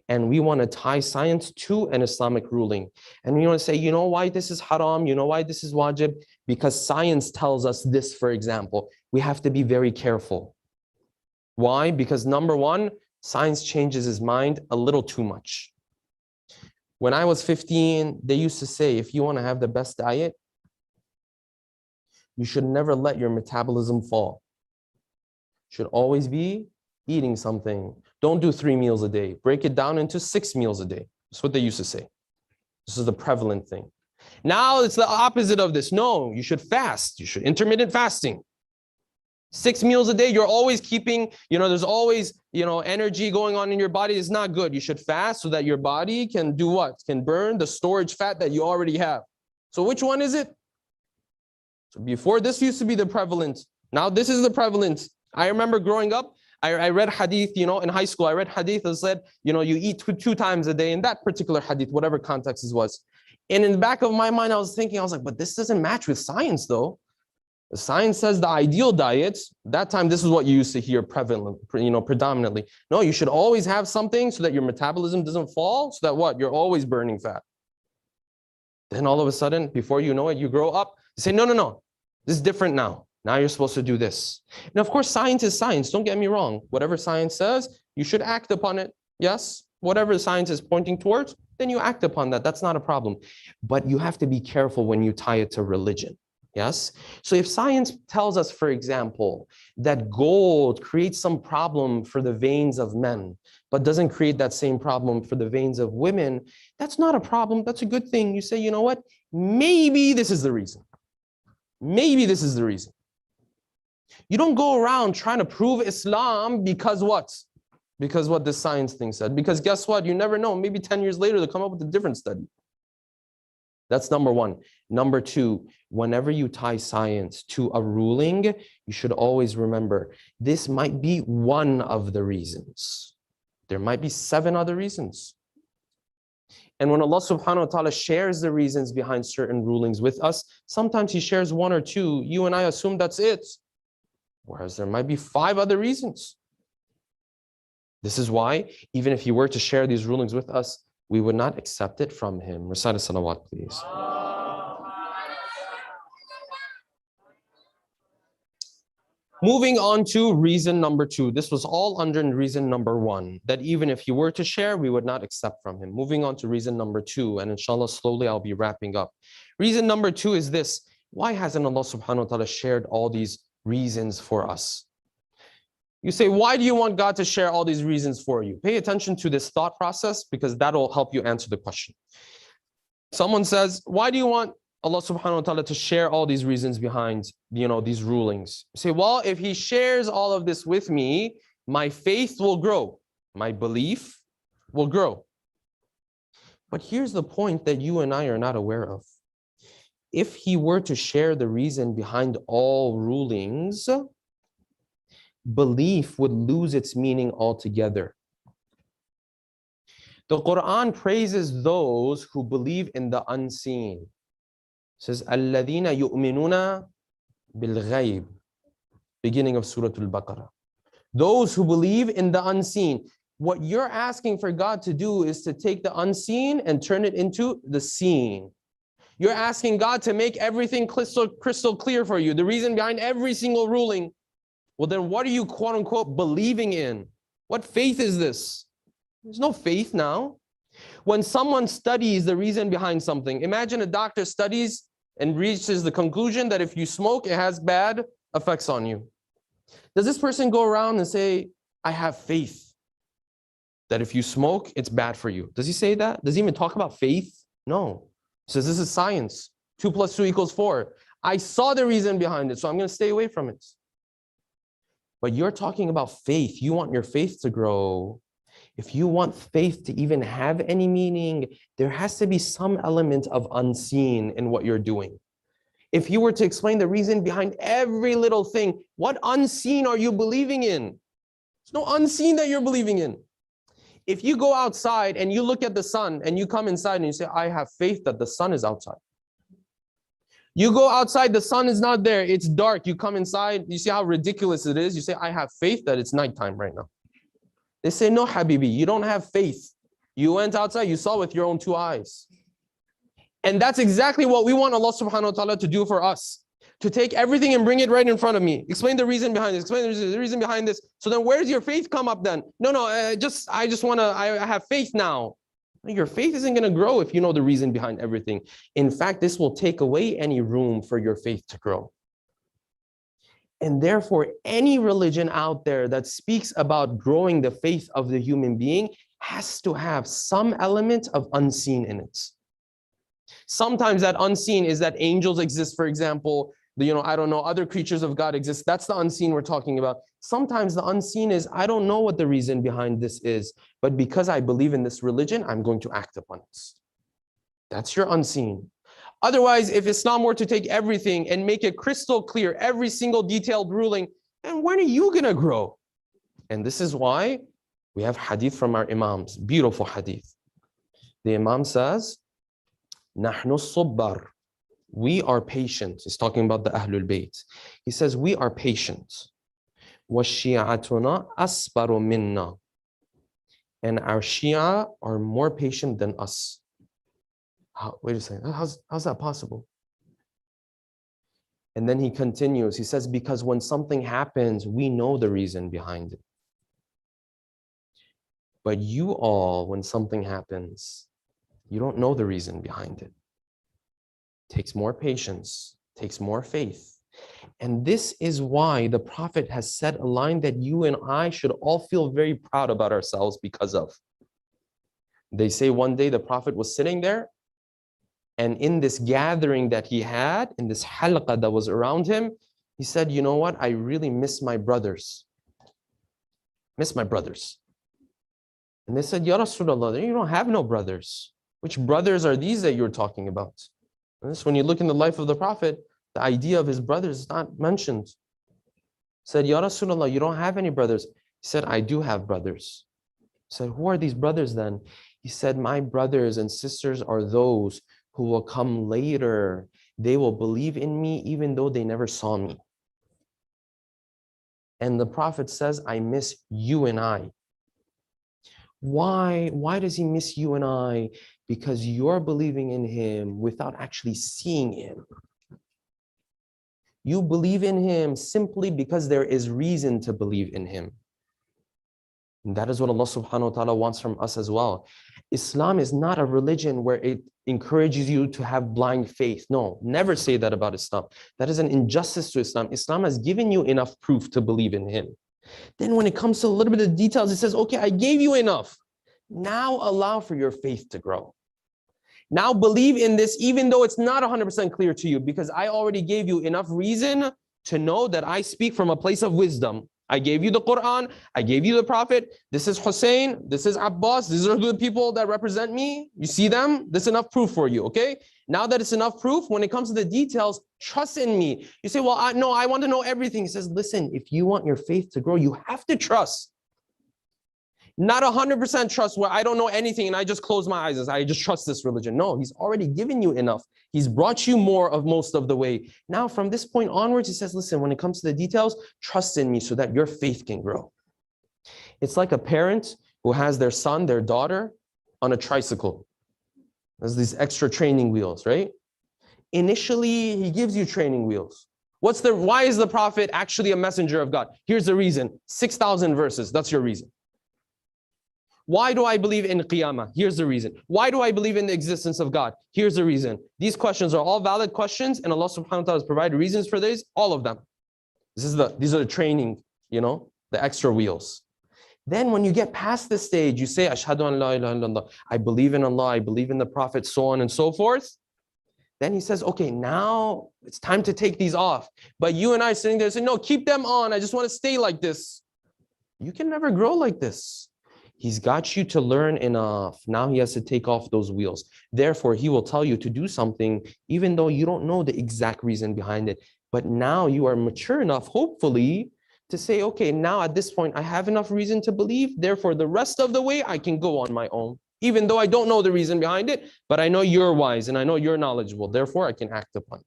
and we want to tie science to an Islamic ruling, and we want to say, you know why this is haram, you know why this is wajib, because science tells us this, for example, we have to be very careful. Why? Because number 1, science changes his mind a little too much. When I was 15, they used to say, if you want to have the best diet, you should never let your metabolism fall. Should always be eating something. Don't do 3 meals a day. Break it down into 6 meals a day. That's what they used to say. This is the prevalent thing. Now it's the opposite of this. No, you should fast. You should intermittent fasting. 6 meals a day, you're always keeping, there's always, energy going on in your body. It's not good. You should fast so that your body can do what? Can burn the storage fat that you already have. So which one is it? So before, this used to be the prevalent. Now this is the prevalent. I remember growing up, I read hadith, in high school, I read hadith that said, you eat two times a day in that particular hadith, whatever context it was. And in the back of my mind, I was like, but this doesn't match with science though. The science says the ideal diet, that time, this is what you used to hear predominantly. No, you should always have something so that your metabolism doesn't fall, so that what? You're always burning fat. Then all of a sudden, before you know it, you grow up, you say, no, this is different now. Now you're supposed to do this. Now, of course, science is science. Don't get me wrong. Whatever science says, you should act upon it. Yes, whatever the science is pointing towards, then you act upon that. That's not a problem. But you have to be careful when you tie it to religion. Yes. So if science tells us, for example, that gold creates some problem for the veins of men, but doesn't create that same problem for the veins of women, that's not a problem. That's a good thing. You say, you know what? Maybe this is the reason. Maybe this is the reason. You don't go around trying to prove Islam because what? Because what the science thing said. Because guess what? You never know. Maybe 10 years later, they'll come up with a different study. That's number one. Number two, whenever you tie science to a ruling, you should always remember, this might be one of the reasons. There might be 7 other reasons. And when Allah subhanahu wa ta'ala shares the reasons behind certain rulings with us, sometimes He shares 1 or 2. You and I assume that's it. Whereas there might be 5 other reasons. This is why, even if He were to share these rulings with us, we would not accept it from Him. Recite a salawat, please. Moving on to reason number 2. This was all under reason number 1, that even if He were to share, we would not accept from Him. Moving on to reason number 2, and inshallah, slowly I'll be wrapping up. Reason number 2 is this. Why hasn't Allah subhanahu wa ta'ala shared all these reasons for us? You say, why do you want God to share all these reasons for you? Pay attention to this thought process, because that'll help you answer the question. Someone says, why do you want Allah subhanahu wa ta'ala to share all these reasons behind, these rulings? You say, well, if He shares all of this with me, my faith will grow. My belief will grow. But here's the point that you and I are not aware of. If He were to share the reason behind all rulings, belief would lose its meaning altogether. The Quran praises those who believe in the unseen. It says, الَّذِينَ يُؤْمِنُونَ بِالْغَيْبِ, beginning of Surah Al-Baqarah. Those who believe in the unseen. What you're asking for God to do is to take the unseen and turn it into the seen. You're asking God to make everything crystal clear for you, the reason behind every single ruling. Well, then what are you, quote unquote, believing in? What faith is this? There's no faith now. When someone studies the reason behind something, imagine a doctor studies and reaches the conclusion that if you smoke, it has bad effects on you. Does this person go around and say, I have faith that if you smoke, it's bad for you? Does he say that? Does he even talk about faith? No. He says, this is science. 2 + 2 = 4. I saw the reason behind it, so I'm going to stay away from it. But you're talking about faith. You want your faith to grow. If you want faith to even have any meaning, there has to be some element of unseen in what you're doing. If you were to explain the reason behind every little thing, what unseen are you believing in? There's no unseen that you're believing in. If you go outside and you look at the sun and you come inside and you say, I have faith that the sun is outside. You go outside, the sun is not there, it's dark. You come inside, you see how ridiculous it is. You say, I have faith that it's nighttime right now. They say, no, Habibi, you don't have faith. You went outside, you saw with your own 2 eyes. And that's exactly what we want Allah subhanahu wa ta'ala to do for us. To take everything and bring it right in front of me. Explain the reason behind this, explain the reason behind this. So then where's your faith come up then? No, I have faith now. Your faith isn't going to grow if you know the reason behind everything. In fact, this will take away any room for your faith to grow. And therefore, any religion out there that speaks about growing the faith of the human being has to have some element of unseen in it. Sometimes that unseen is that angels exist, for example, I don't know, other creatures of God exist. That's the unseen we're talking about. Sometimes the unseen is, I don't know what the reason behind this is, but because I believe in this religion, I'm going to act upon it. That's your unseen. Otherwise, if Islam were to take everything and make it crystal clear, every single detailed ruling, then when are you going to grow? And this is why we have hadith from our Imams, beautiful hadith. The Imam says, Nahnu subbar. We are patient. He's talking about the Ahlul Bayt. He says, we are patient. وَالشِّيَعَةُنَا أَصْبَرُ minna. And our Shia are more patient than us. Wait a second, how's that possible? And then he continues, he says, because when something happens, we know the reason behind it. But you all, when something happens, you don't know the reason behind it. Takes more patience, takes more faith. And this is why the Prophet has said a line that you and I should all feel very proud about ourselves because of. They say one day the Prophet was sitting there, and in this gathering that he had, in this halqa that was around him, he said, you know what? I really miss my brothers. Miss my brothers. And they said, Ya Rasulullah, you don't have no brothers. Which brothers are these that you're talking about? And this, when you look in the life of the Prophet, the idea of his brothers is not mentioned. He said, Ya Rasulullah, you don't have any brothers. He said, I do have brothers. He said, who are these brothers then? He said, my brothers and sisters are those who will come later. They will believe in me even though they never saw me. And the Prophet says, I miss you and I. Why? Why does he miss you and I? Because you're believing in him without actually seeing him. You believe in him simply because there is reason to believe in him. And that is what Allah subhanahu wa ta'ala wants from us as well. Islam is not a religion where it encourages you to have blind faith. No, never say that about Islam. That is an injustice to Islam. Islam has given you enough proof to believe in him. Then when it comes to a little bit of details, it says, okay, I gave you enough. Now allow for your faith to grow. Now believe in this, even though it's not 100% clear to you, because I already gave you enough reason to know that I speak from a place of wisdom. I gave you the Quran, I gave you the Prophet. This is Hussein, this is Abbas, these are the people that represent me. You see them? This is enough proof for you, okay? Now that it's enough proof, when it comes to the details, trust in me. You say, well, I want to know everything. He says, listen, if you want your faith to grow, you have to trust. Not 100% trust where I don't know anything and I just close my eyes and I just trust this religion. No, he's already given you enough. He's brought you more of most of the way. Now, from this point onwards, he says, listen, when it comes to the details, trust in me so that your faith can grow. It's like a parent who has their son, their daughter on a tricycle. There's these extra training wheels, right? Initially, he gives you training wheels. Why is the Prophet actually a messenger of God? Here's the reason. 6,000 verses. That's your reason. Why do I believe in Qiyamah? Here's the reason. Why do I believe in the existence of God? Here's the reason. These questions are all valid questions, and Allah subhanahu wa ta'ala has provided reasons for these, all of them. These are the training, the extra wheels. Then when you get past this stage, you say, Ashhadu an la ilaha illallah. I believe in Allah, I believe in the Prophet, so on and so forth. Then he says, okay, now it's time to take these off. But you and I sitting there saying, no, keep them on. I just want to stay like this. You can never grow like this. He's got you to learn enough. Now he has to take off those wheels. Therefore, he will tell you to do something, even though you don't know the exact reason behind it. But now you are mature enough, hopefully, to say, okay, now at this point, I have enough reason to believe. Therefore, the rest of the way, I can go on my own. Even though I don't know the reason behind it, but I know you're wise and I know you're knowledgeable. Therefore, I can act upon it.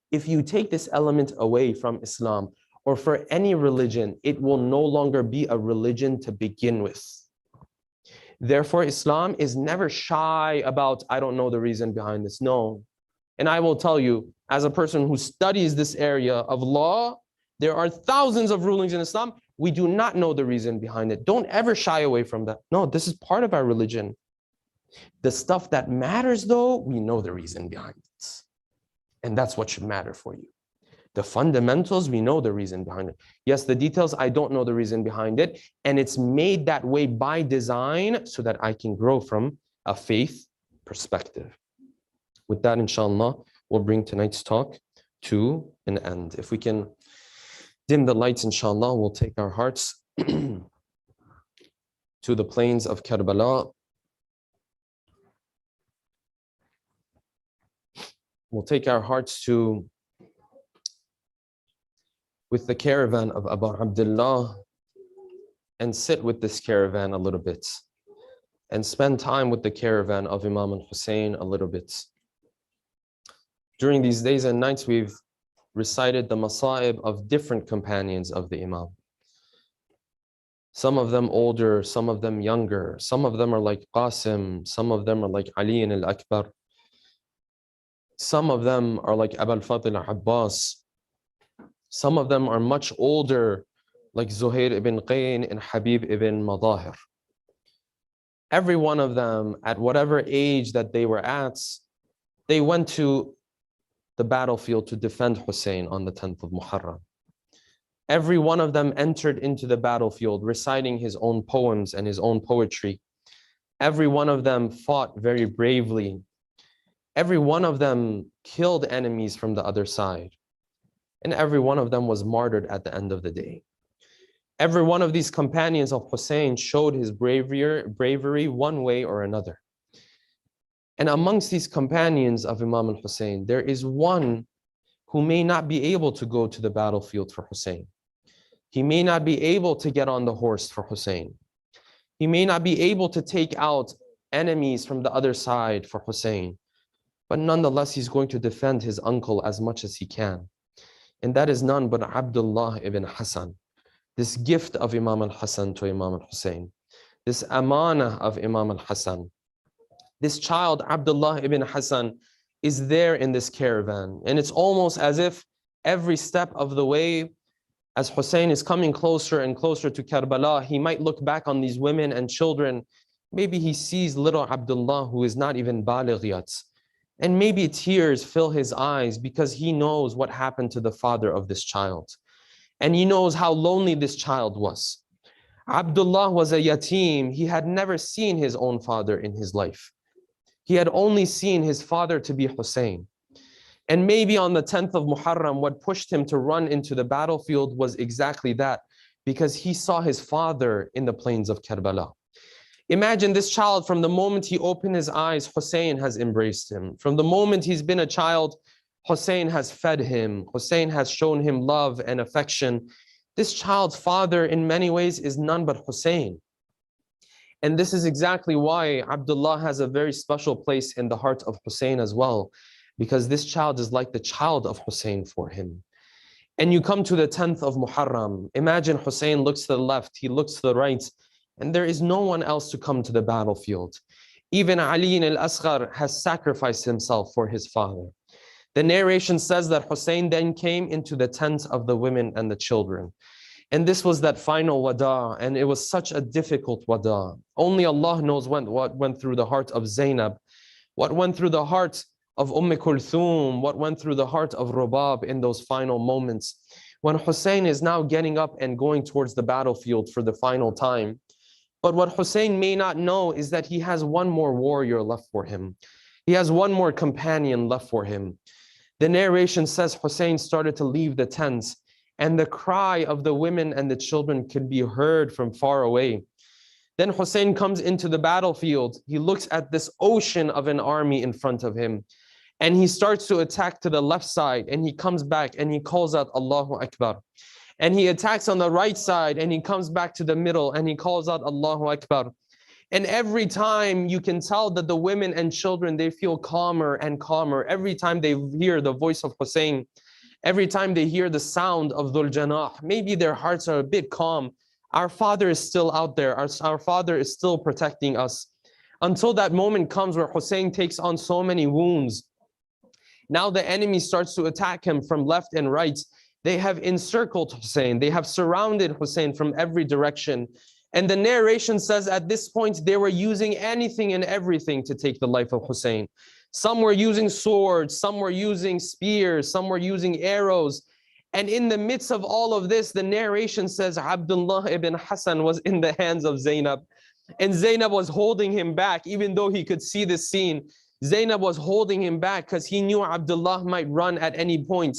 If you take this element away from Islam, or for any religion, it will no longer be a religion to begin with. Therefore, Islam is never shy about, I don't know the reason behind this. No. And I will tell you, as a person who studies this area of law, there are thousands of rulings in Islam. We do not know the reason behind it. Don't ever shy away from that. No, this is part of our religion. The stuff that matters, though, we know the reason behind it. And that's what should matter for you. The fundamentals, we know the reason behind it. Yes, the details, I don't know the reason behind it. And it's made that way by design so that I can grow from a faith perspective. With that, inshallah, we'll bring tonight's talk to an end. If we can dim the lights, inshallah, we'll take our hearts to the plains of Karbala. We'll take our hearts to with the caravan of Abu Abdullah and sit with this caravan a little bit and spend time with the caravan of Imam al-Hussein a little bit. During these days and nights, we've recited the masa'ib of different companions of the Imam. Some of them older, some of them younger, some of them are like Qasim, some of them are like Ali al-Akbar, some of them are like Abu al-Fadl al-Abbas, some of them are much older, like Zuhair ibn Qayn and Habib ibn Madahir. Every one of them, at whatever age that they were at, they went to the battlefield to defend Hussein on the 10th of Muharram. Every one of them entered into the battlefield reciting his own poems and his own poetry. Every one of them fought very bravely. Every one of them killed enemies from the other side. And every one of them was martyred at the end of the day. Every one of these companions of Hussein showed his bravery one way or another. And amongst these companions of Imam al-Hussein, there is one who may not be able to go to the battlefield for Hussein. He may not be able to get on the horse for Hussein. He may not be able to take out enemies from the other side for Hussein. But nonetheless, he's going to defend his uncle as much as he can. And that is none but Abdullah ibn Hassan. This gift of Imam al-Hassan to Imam al-Hussein. This amana of Imam al-Hassan. This child, Abdullah ibn Hassan, is there in this caravan. And it's almost as if every step of the way, as Hussein is coming closer and closer to Karbala, he might look back on these women and children. Maybe he sees little Abdullah who is not even baligh yet. And maybe tears fill his eyes because he knows what happened to the father of this child. And he knows how lonely this child was. Abdullah was a yatim. He had never seen his own father in his life. He had only seen his father to be Hussein. And maybe on the 10th of Muharram, what pushed him to run into the battlefield was exactly that, because he saw his father in the plains of Karbala. Imagine this child, from the moment he opened his eyes, Hussein has embraced him. From the moment he's been a child, Hussein has fed him. Hussein has shown him love and affection. This child's father, in many ways, is none but Hussein. And this is exactly why Abdullah has a very special place in the heart of Hussein as well, because this child is like the child of Hussein for him. And you come to the 10th of Muharram. Imagine Hussein looks to the left, he looks to the right, and there is no one else to come to the battlefield. Even Ali al-Asghar has sacrificed himself for his father. The narration says that Hussein then came into the tent of the women and the children. And this was that final wada, and it was such a difficult wada. Only Allah knows what went through the heart of Zainab, what went through the heart of Kulthum, what went through the heart of Rubab in those final moments. When Hussein is now getting up and going towards the battlefield for the final time. But what Hussein may not know is that he has one more warrior left for him. He has one more companion left for him. The narration says Hussein started to leave the tents, and the cry of the women and the children could be heard from far away. Then Hussein comes into the battlefield. He looks at this ocean of an army in front of him, and he starts to attack to the left side, and he comes back and he calls out Allahu Akbar. And he attacks on the right side, and he comes back to the middle and he calls out Allahu Akbar. And every time you can tell that the women and children, they feel calmer and calmer. Every time they hear the voice of Hussein, every time they hear the sound of Dhul Janah, maybe their hearts are a bit calm. Our father is still out there. Our father is still protecting us. Until that moment comes where Hussein takes on so many wounds. Now the enemy starts to attack him from left and right. They have encircled Hussein. They have surrounded Hussein from every direction. And the narration says at this point, they were using anything and everything to take the life of Hussein. Some were using swords, some were using spears, some were using arrows. And in the midst of all of this, the narration says Abdullah ibn Hassan was in the hands of Zainab. And Zainab was holding him back, even though he could see the scene. Zainab was holding him back because he knew Abdullah might run at any point.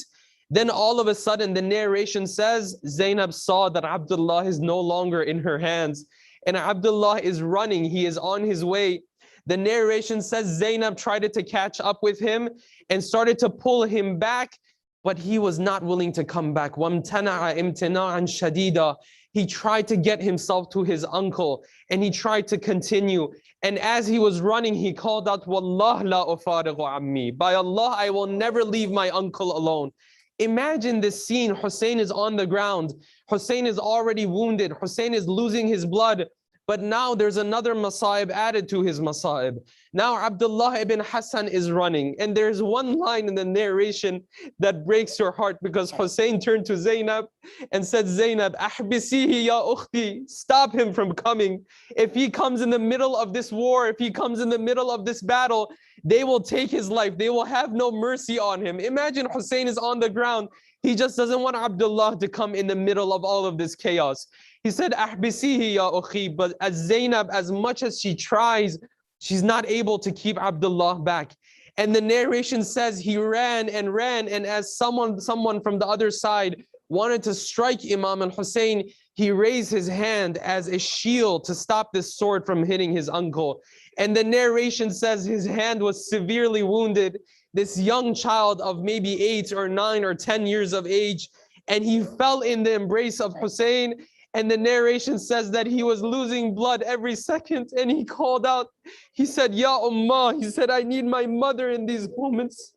Then all of a sudden, the narration says Zainab saw that Abdullah is no longer in her hands. And Abdullah is running. He is on his way. The narration says Zainab tried to catch up with him and started to pull him back, but he was not willing to come back. وَامْتَنَعَ إِمْتِنَاعًا شَدِيدًا. He tried to get himself to his uncle and he tried to continue. And as he was running, he called out, وَاللَّهِ لَا أُفَارِغُ عَمِّي. By Allah, I will never leave my uncle alone. Imagine this scene. Hussein is on the ground. Hussein is already wounded. Hussein is losing his blood. But now there's another masa'ib added to his masa'ib. Now Abdullah ibn Hassan is running. And there's one line in the narration that breaks your heart, because Hussein turned to Zainab and said, Zainab, ahbisihi ya ukhti, stop him from coming. If he comes in the middle of this war, if he comes in the middle of this battle, they will take his life. They will have no mercy on him. Imagine Hussein is on the ground. He just doesn't want Abdullah to come in the middle of all of this chaos. He said, ahbisihi ya ukhi. But as Zainab, as much as she tries, she's not able to keep Abdullah back. And the narration says he ran, and as someone from the other side wanted to strike Imam al-Hussein, he raised his hand as a shield to stop this sword from hitting his uncle. And the narration says his hand was severely wounded. This young child of maybe 8 or 9 or 10 years of age, and he fell in the embrace of Hussein. And the narration says that he was losing blood every second, and he called out, he said, Ya Ummah, he said, I need my mother in these moments.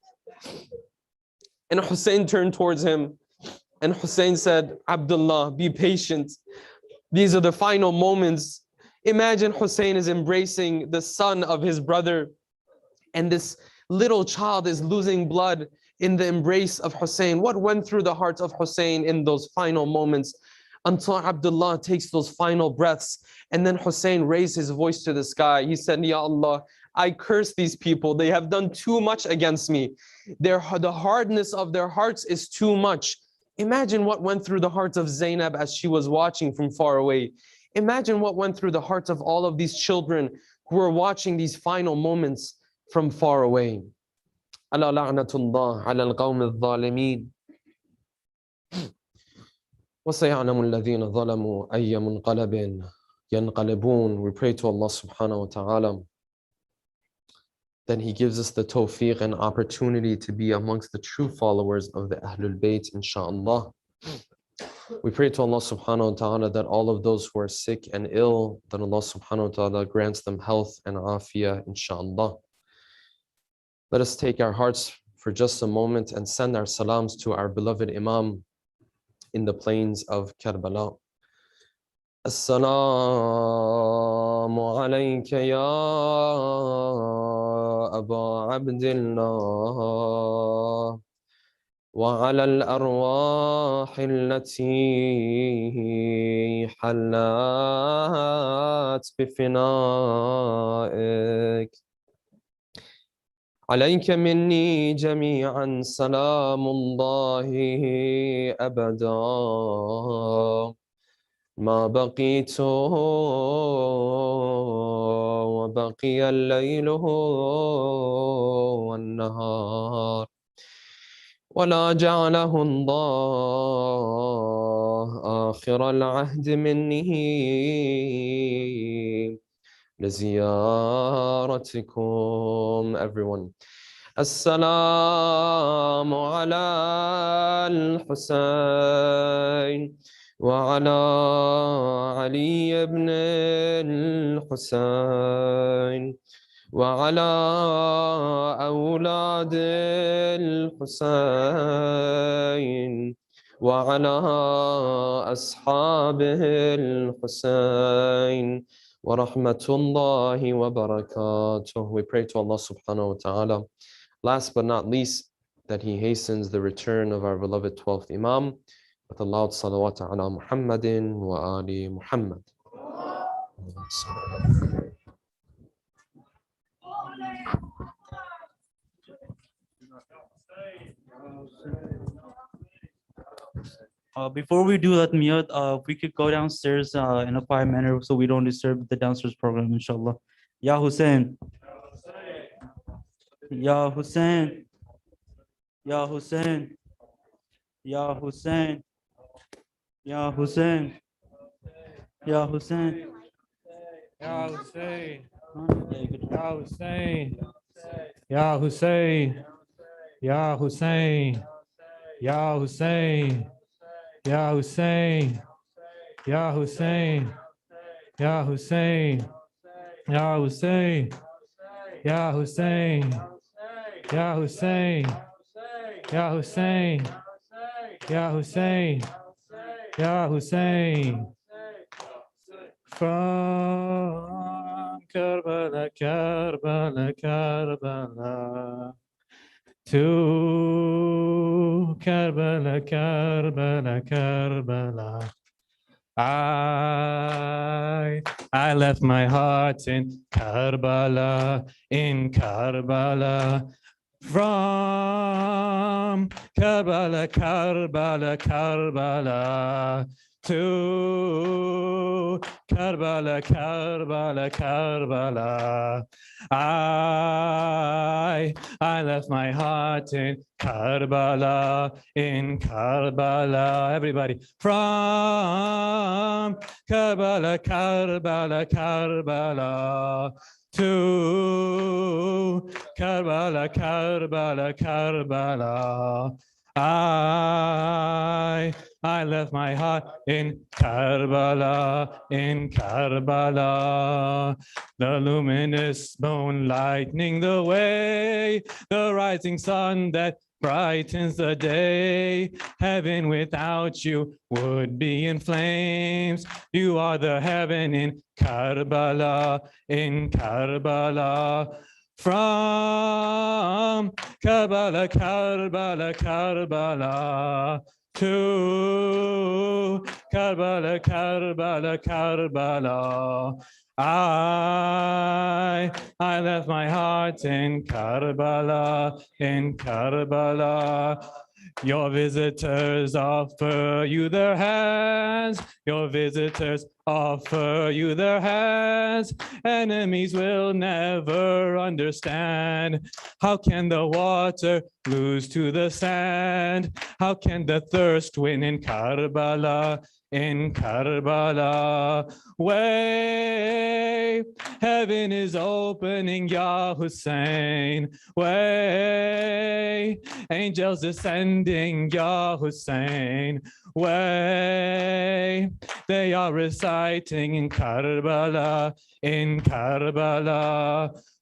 And Hussein turned towards him, and Hussein said, Abdullah, be patient. These are the final moments. Imagine Hussein is embracing the son of his brother, and this little child is losing blood in the embrace of Hussein. What went through the heart of Hussein in those final moments? Until Abdullah takes those final breaths, and then Hussein raised his voice to the sky. He said, Ya Allah, I curse these people. They have done too much against me. The hardness of their hearts is too much. Imagine what went through the hearts of Zainab as she was watching from far away. Imagine what went through the hearts of all of these children who were watching these final moments from far away. Ala la'natullah ala al-qawm al-zalimin. وَسَيَعْلَمُ الَّذِينَ ظَلَمُوا أَيَّ مُنْقَلَبٍ يَنْقَلِبُونَ. We pray to Allah subhanahu wa ta'ala that He gives us the tawfiq and opportunity to be amongst the true followers of the Ahlul Bayt, inshaAllah. We pray to Allah subhanahu wa ta'ala that all of those who are sick and ill, that Allah subhanahu wa ta'ala grants them health and afiyah, inshaAllah. Let us take our hearts for just a moment and send our salams to our beloved Imam in the plains of Karbala. Assalamu alayka ya Aba Abdullah wa ala al-arwah allati halat bifina'ik. عليك مني جميعا سلام الله أبدا ما بقيت وبقي الليل والنهار ولا جعله الله آخر العهد مني لزيارتكم. Everyone. السلام على الحسين وعلى علي بن الحسين وعلى أولاد الحسين وعلى أصحابه الحسين ورحمة الله وبركاته. We pray to Allah subhanahu wa ta'ala, last but not least, that He hastens the return of our beloved 12th Imam with a loud salawat ala Muhammadin wa ali Muhammad. Before we do that, Mia, we could go downstairs in a quiet manner so we don't disturb the downstairs program, inshallah. Ya Hussein. Ya Hussein. Ya Hussein. Ya Hussein. Ya Hussein. Ya Hussein. Ya Hussein, Yeah, you could- Ya Hussein, Ya Hussein, Ya Hussein, Ya Hussein, Ya Hussein, Ya Hussein, Ya Hussein, Ya Hussein, Ya Hussein, Ya Hussein, Ya Hussein, Ya Hussein, Ya Hussein. From Karbala, Karbala, Karbala to Karbala, Karbala, Karbala. I left my heart in Karbala, from Karbala, Karbala, Karbala to Karbala, Karbala, Karbala. I left my heart in Karbala, everybody. From Karbala, Karbala, Karbala to Karbala, Karbala, Karbala. I left my heart in Karbala, the luminous moon lightening the way, the rising sun that brightens the day. Heaven without you would be in flames. You are the heaven in Karbala, from Karbala, Karbala, Karbala to Karbala, Karbala, Karbala. I left my heart in Karbala, Your visitors offer you their hands. Your visitors offer you their hands. Enemies will never understand. How can the water lose to the sand? How can the thirst win in Karbala? Way, heaven is opening, Ya Hussein. Way, angels descending, Ya Hussein. Way, they are reciting in Karbala,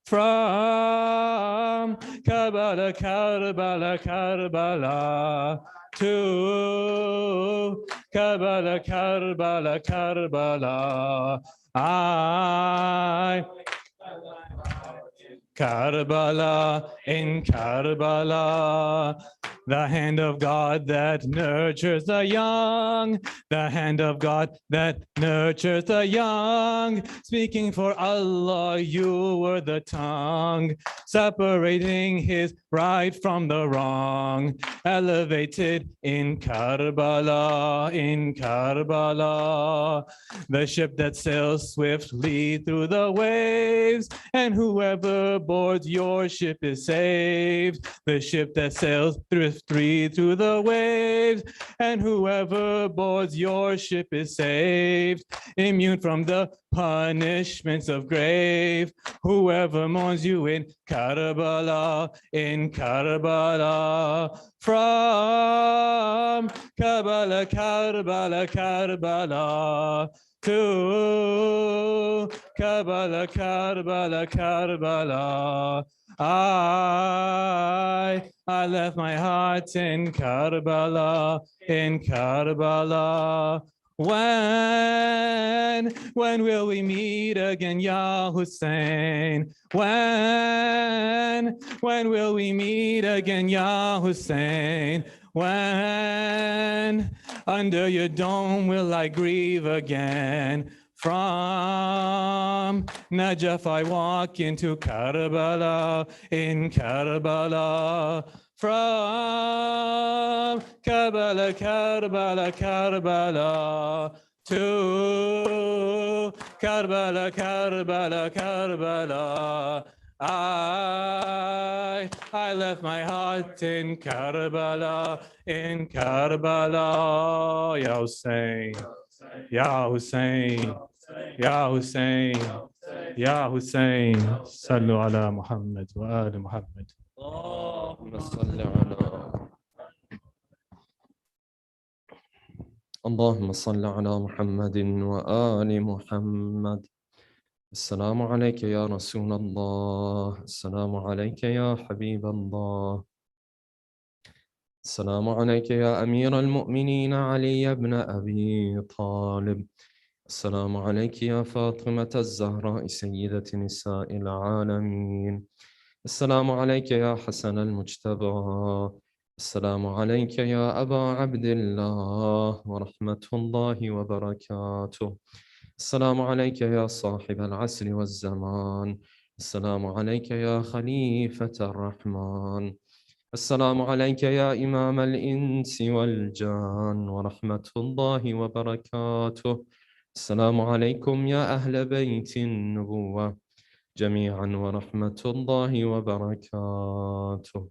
from Karbala, Karbala, Karbala to Karbala, Karbala, Karbala. Karbala, in Karbala, the hand of God that nurtures the young, the hand of God that nurtures the young. Speaking for Allah, you were the tongue, separating his right from the wrong. Elevated in Karbala, the ship that sails swiftly through the waves, and whoever boards your ship is saved. The ship that sails swiftly through the waves, and whoever boards your ship is saved. Immune from the punishments of grave. Whoever mourns you in Karbala, from Karbala, Karbala, Karbala to Karbala, Karbala, Karbala. I left my heart in Karbala, When will we meet again, Ya Hussein? When will we meet again, Ya Hussein? When under your dome will I grieve again? From Najaf I walk into Karbala, from Karbala, Karbala, Karbala to Karbala, Karbala, Karbala. I left my heart in Karbala, Ya Hussein, Ya Hussein, Ya Hussein, Ya Hussein. Sallu ala Muhammad wa ali Muhammad. اللهم صل على محمد وآل محمد. السلام عليك يا رسول الله، السلام عليك يا حبيب الله، السلام عليك يا أمير المؤمنين علي بن أبي طالب، السلام عليك يا فاطمة الزهراء سيدة نساء العالمين، السلام عليك يا حسن المجتبى، السلام عليك يا أبا عبد الله ورحمة الله وبركاته، السلام عليك يا صاحب العصر والزمان، السلام عليك يا خليفة الرحمن، السلام عليك يا إمام الإنس والجان ورحمة الله وبركاته، السلام عليكم يا أهل بيت النبوة جميعا ورحمة الله وبركاته.